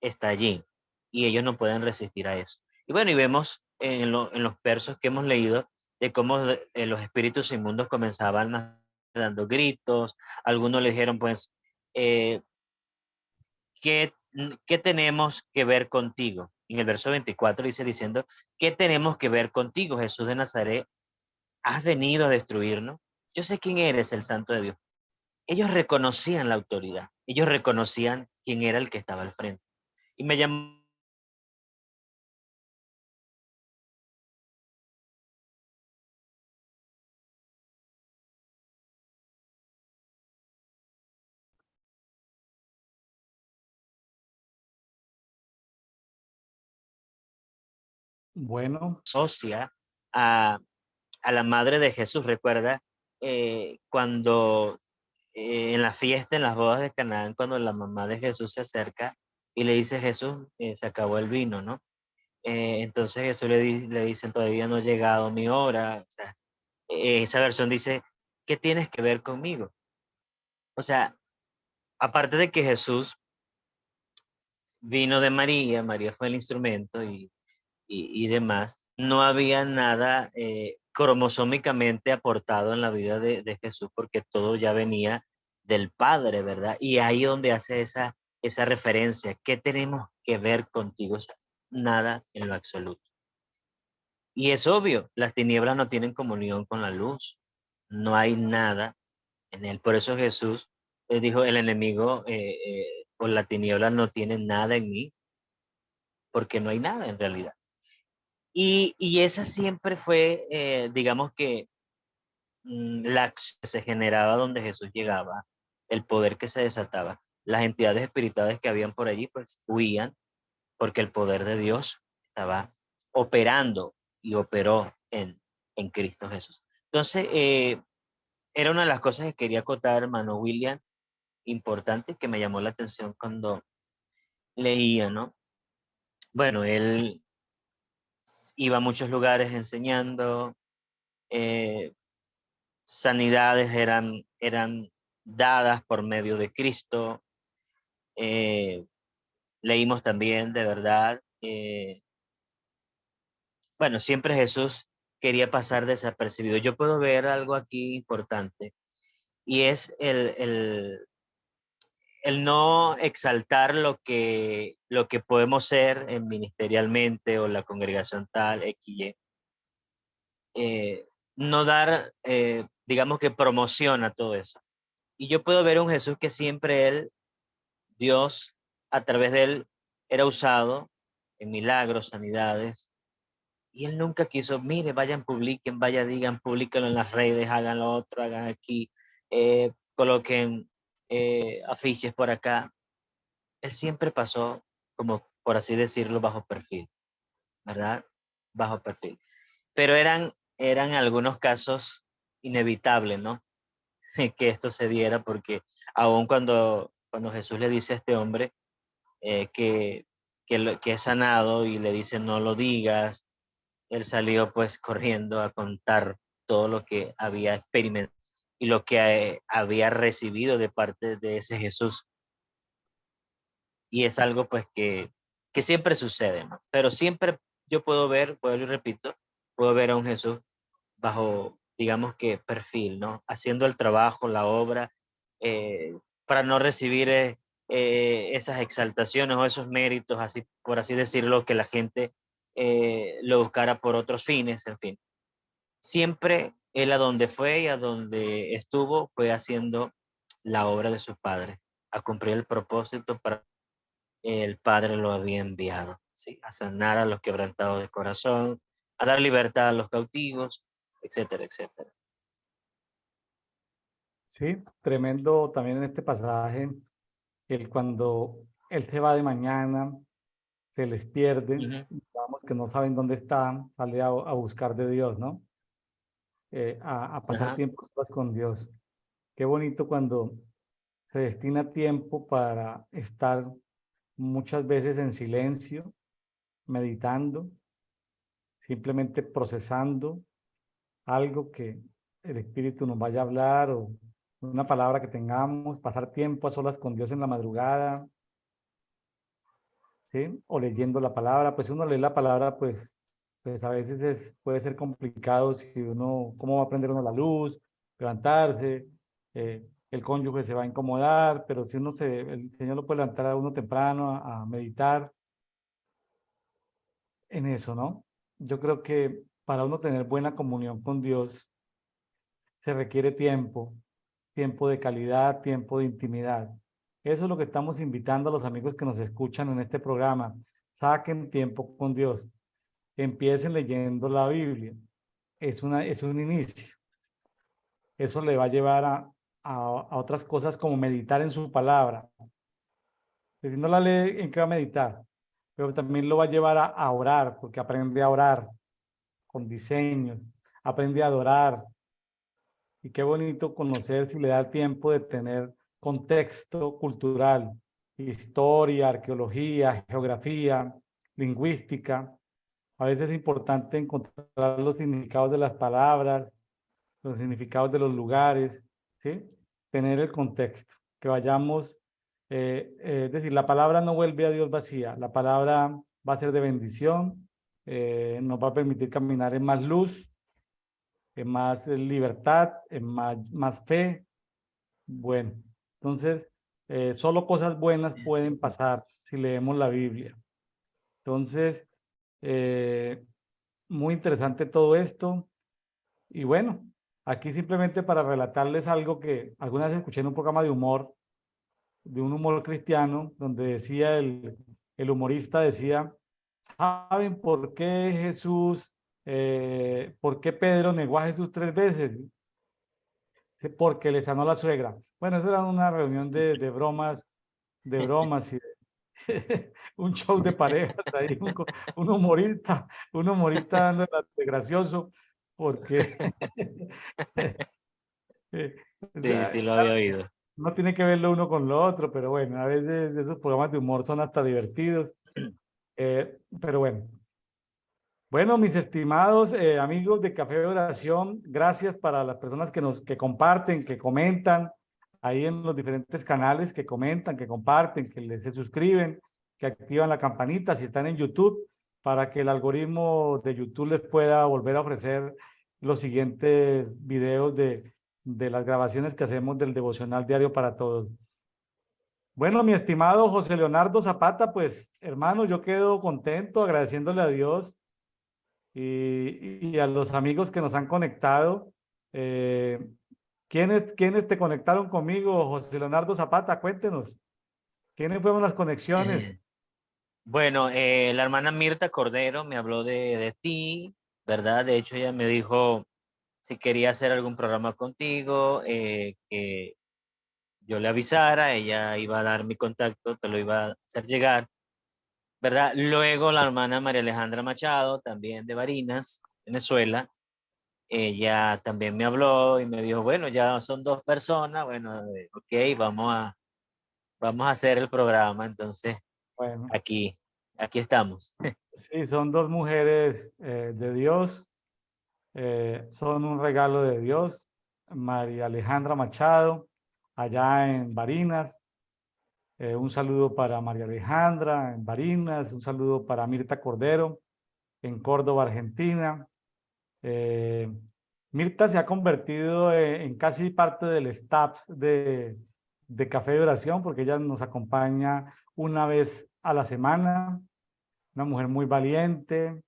está allí y ellos no pueden resistir a eso. Y bueno, y vemos en los versos que hemos leído de cómo los espíritus inmundos comenzaban dando gritos, algunos le dijeron pues, eh, ¿qué tenemos que ver contigo? En el verso 24 dice diciendo, ¿qué tenemos que ver contigo, Jesús de Nazaret? ¿Has venido a destruirnos? Yo sé quién eres, el Santo de Dios. Ellos reconocían la autoridad, ellos reconocían quién era el que estaba al frente. Y me llamó Bueno, asocia a, a la madre de Jesús. Recuerda cuando en la fiesta, en las bodas de Canaán, cuando la mamá de Jesús se acerca y le dice, Jesús, se acabó el vino, ¿no? Entonces Jesús le dice, todavía no ha llegado mi hora. O sea, esa versión dice, ¿qué tienes que ver conmigo? O sea, aparte de que Jesús vino de María, María fue el instrumento y demás, no había nada cromosómicamente aportado en la vida de Jesús porque todo ya venía del Padre, ¿verdad? Y ahí donde hace esa referencia, ¿qué tenemos que ver contigo? O sea, nada en lo absoluto. Y es obvio, las tinieblas no tienen comunión con la luz, no hay nada en él. Por eso Jesús dijo, el enemigo o la tiniebla no tiene nada en mí, porque no hay nada en realidad. Y esa siempre fue, digamos que, la acción que se generaba donde Jesús llegaba, el poder que se desataba. Las entidades espirituales que habían por allí, pues huían porque el poder de Dios estaba operando y operó en Cristo Jesús. Entonces, era una de las cosas que quería acotar, hermano William, importante, que me llamó la atención cuando leía, ¿no? Bueno, él iba a muchos lugares enseñando, eh, sanidades eran dadas por medio de Cristo. eh, Leímos también, de verdad, bueno, siempre Jesús quería pasar desapercibido. Yo puedo ver algo aquí importante y es el no exaltar lo que podemos ser ministerialmente o la congregación tal, X, Y. No dar, digamos que promoción a todo eso. Y yo puedo ver un Jesús que siempre él, Dios, a través de él, era usado en milagros, sanidades, y él nunca quiso, mire, vayan, publiquen, vayan, digan, publiquenlo en las redes, hagan lo otro, hagan aquí, coloquen afiches por acá. Él siempre pasó, como por así decirlo, bajo perfil, ¿verdad? Bajo perfil. Pero eran algunos casos inevitables, ¿no? Que esto se diera porque aun cuando Jesús le dice a este hombre que es sanado y le dice no lo digas, él salió pues corriendo a contar todo lo que había experimentado y lo que había recibido de parte de ese Jesús. Y es algo pues que siempre sucede, ¿no? Pero siempre yo puedo ver, puedo y repito, puedo ver a un Jesús bajo, digamos que perfil, ¿no? Haciendo el trabajo, la obra, para no recibir esas exaltaciones o esos méritos, así, por así decirlo, que la gente lo buscara por otros fines, en fin. Siempre él a donde fue y a donde estuvo fue haciendo la obra de su padre, a cumplir el propósito para el padre lo había enviado, ¿sí? A sanar a los quebrantados de corazón, a dar libertad a los cautivos, etcétera, etcétera. sí, tremendo también en este pasaje, el cuando él se va de mañana, se les pierde, Ujú. vamos que no saben dónde están, sale a buscar de Dios, ¿no? A pasar Ajá. tiempo solas con Dios. Qué bonito cuando se destina tiempo para estar muchas veces en silencio, meditando, simplemente procesando algo que el Espíritu nos vaya a hablar o una palabra que tengamos, pasar tiempo a solas con Dios en la madrugada, ¿sí? O leyendo la palabra, pues uno lee la palabra, pues a veces puede ser complicado si uno, ¿cómo va a prender uno la luz? Levantarse, el cónyuge se va a incomodar, pero si el Señor lo puede levantar a uno temprano a meditar en eso, ¿no? Yo creo que para uno tener buena comunión con Dios se requiere tiempo, tiempo de calidad, tiempo de intimidad. Eso es lo que estamos invitando a los amigos que nos escuchan en este programa. Saquen tiempo con Dios. Empiecen leyendo la Biblia. Es un inicio. Eso le va a llevar a otras cosas como meditar en su palabra. Si no la lee, ¿en qué va a meditar? pero también lo va a llevar a orar, porque aprende a orar con diseños, aprende a adorar. Y qué bonito conocer si le da el tiempo de tener contexto cultural, historia, arqueología, geografía, lingüística. A veces es importante encontrar los significados de las palabras, los significados de los lugares, ¿sí? Tener el contexto, que vayamos, es decir, la palabra no vuelve a Dios vacía, la palabra va a ser de bendición, nos va a permitir caminar en más luz, en más libertad, en más fe. Bueno, entonces, solo cosas buenas pueden pasar si leemos la Biblia. Entonces, eh, muy interesante todo esto. Y bueno, aquí simplemente para relatarles algo que alguna vez escuché en un programa de humor, de un humor cristiano, donde decía el humorista decía, ¿saben por qué Jesús, por qué Pedro negó a Jesús 3 veces? Porque le sanó la suegra. Bueno, eso era una reunión de bromas y un show de parejas ahí, un humorista dando de gracioso, porque Sí, sí lo había oído. no tiene que verlo uno con lo otro, pero bueno, a veces esos programas de humor son hasta divertidos. Pero bueno. Bueno, mis estimados amigos de Café de Oración, gracias para las personas que comparten, que comentan ahí en los diferentes canales, que comentan, que comparten, se suscriben, que activan la campanita si están en YouTube, para que el algoritmo de YouTube les pueda volver a ofrecer los siguientes videos de las grabaciones que hacemos del devocional diario para todos. Bueno, mi estimado José Leonardo Zapata, pues hermano, yo quedo contento agradeciéndole a Dios y a los amigos que nos han conectado. Eh, ¿quiénes te conectaron conmigo, José Leonardo Zapata? Cuéntenos. ¿Quiénes fueron las conexiones? Bueno, la hermana Mirta Cordero me habló de ti, ¿verdad? De hecho, ella me dijo si quería hacer algún programa contigo, que yo le avisara, ella iba a dar mi contacto, te lo iba a hacer llegar, ¿verdad? Luego la hermana María Alejandra Machado, también de Barinas, Venezuela, ella también me habló y me dijo, bueno, ya son 2 personas, bueno, ok, vamos a hacer el programa, entonces Bueno, aquí, aquí estamos. sí, son dos mujeres de Dios, son un regalo de Dios. María Alejandra Machado, allá en Barinas. Un saludo para María Alejandra en Barinas, un saludo para Mirta Cordero en Córdoba, Argentina. Eh, Mirta se ha convertido en casi parte del staff de Café de Oración porque ella nos acompaña una vez a la semana, una mujer muy valiente,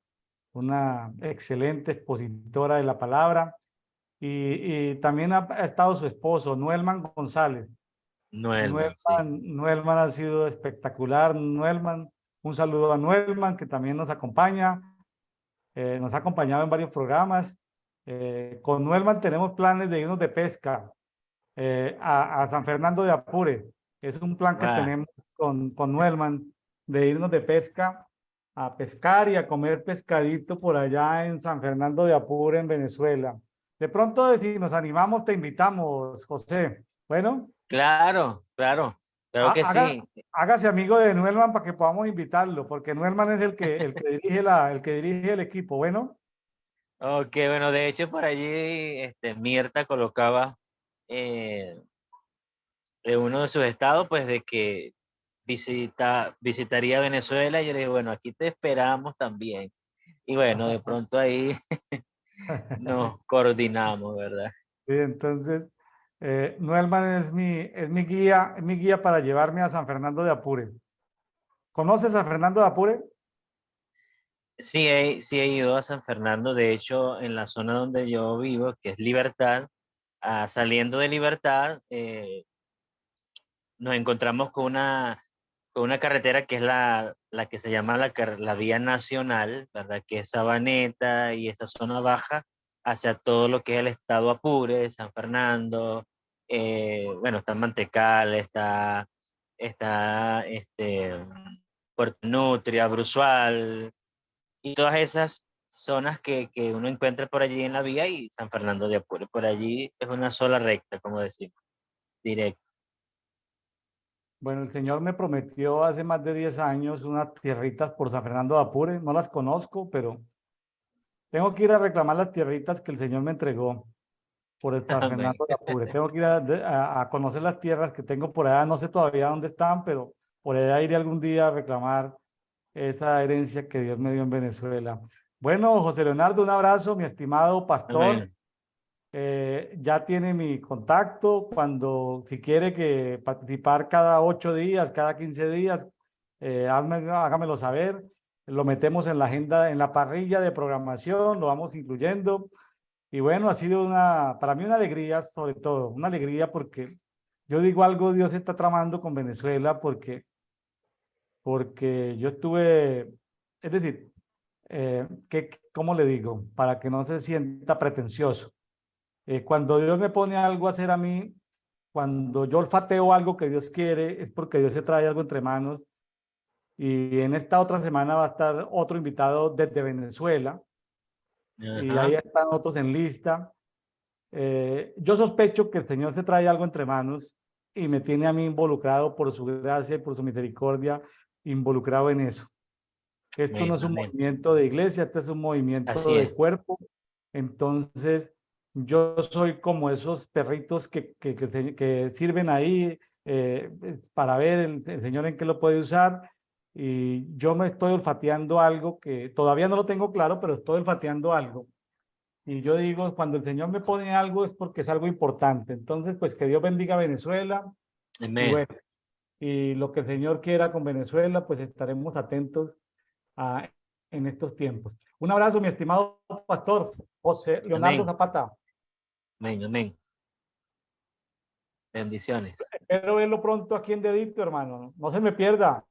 una excelente expositora de la palabra y también ha estado su esposo, Noelman González. Noelman, sí. Noelman ha sido espectacular. Noelman, un saludo a Noelman que también nos acompaña. Nos ha acompañado en varios programas. Con Nuelman tenemos planes de irnos de pesca a San Fernando de Apure. Es un plan que Ah, tenemos con Nuelman de irnos de pesca a pescar y a comer pescadito por allá en San Fernando de Apure, en Venezuela. De pronto, si nos animamos, te invitamos, José. Bueno, claro, claro, claro que sí. hágase amigo de Nuelman para que podamos invitarlo, porque Nuelman es el que dirige el que dirige el equipo. Bueno. Ok, bueno, de hecho por allí Mirta colocaba eh, en uno de sus estados, pues de que visitaría Venezuela y yo le dije, bueno, aquí te esperamos también. Y bueno, de pronto ahí nos coordinamos, ¿verdad? Sí, entonces, Nuelman es mi guía para llevarme a San Fernando de Apure. ¿Conoces a Fernando de Apure? Sí he ido a San Fernando, de hecho, en la zona donde yo vivo, que es Libertad, saliendo de Libertad, nos encontramos con una carretera que es la que se llama la vía nacional, ¿verdad? Que es Sabaneta y esta zona baja hacia todo lo que es el estado Apure, San Fernando, bueno, está Mantecal, está Puerto Nutria, Brusual y todas esas zonas que uno encuentra por allí en la vía y San Fernando de Apure. Por allí es una sola recta, como decimos, directo. Bueno, el Señor me prometió hace más de 10 años unas tierritas por San Fernando de Apure. No las conozco, pero tengo que ir a reclamar las tierritas que el Señor me entregó por San Amén. Fernando de Apure. Tengo que ir a conocer las tierras que tengo por allá. No sé todavía dónde están, pero por allá iré algún día a reclamar esa herencia que Dios me dio en Venezuela. Bueno, José Leonardo, un abrazo, mi estimado pastor. Amén. Ya tiene mi contacto cuando, si quiere que participar cada 8 días, cada 15 días, hágamelo saber. Lo metemos en la agenda, en la parrilla de programación, lo vamos incluyendo. Y bueno, ha sido para mí una alegría, sobre todo, una alegría porque yo digo algo, Dios está tramando con Venezuela porque yo estuve, es decir, ¿cómo le digo? Para que no se sienta pretencioso. Cuando Dios me pone algo a hacer a mí, cuando yo olfateo algo que Dios quiere, es porque Dios se trae algo entre manos. Y en esta otra semana va a estar otro invitado desde Venezuela y ahí Ajá. están otros en lista. Yo sospecho que el Señor se trae algo entre manos y me tiene a mí involucrado por su gracia y por su misericordia, involucrado en eso. Esto no Amén. es un Amén. movimiento de iglesia, este es un movimiento Así de es. cuerpo. Entonces, yo soy como esos perritos que sirven ahí para ver el Señor en qué lo puede usar. Y yo me estoy olfateando algo que todavía no lo tengo claro, pero estoy olfateando algo. Y yo digo, cuando el Señor me pone algo es porque es algo importante. Entonces, pues que Dios bendiga a Venezuela. Y Amén. bueno, y lo que el Señor quiera con Venezuela, pues estaremos atentos a, en estos tiempos. Un abrazo, mi estimado pastor José Leonardo Amén. Zapata. Amén. Amén. Bendiciones. Espero verlo pronto aquí en Dedito, hermano. No se me pierda.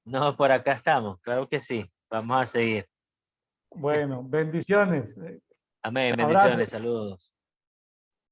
No, por acá estamos. Claro que sí. Vamos a seguir. Bueno, bendiciones. Amén. Abrazo. Bendiciones. Saludos.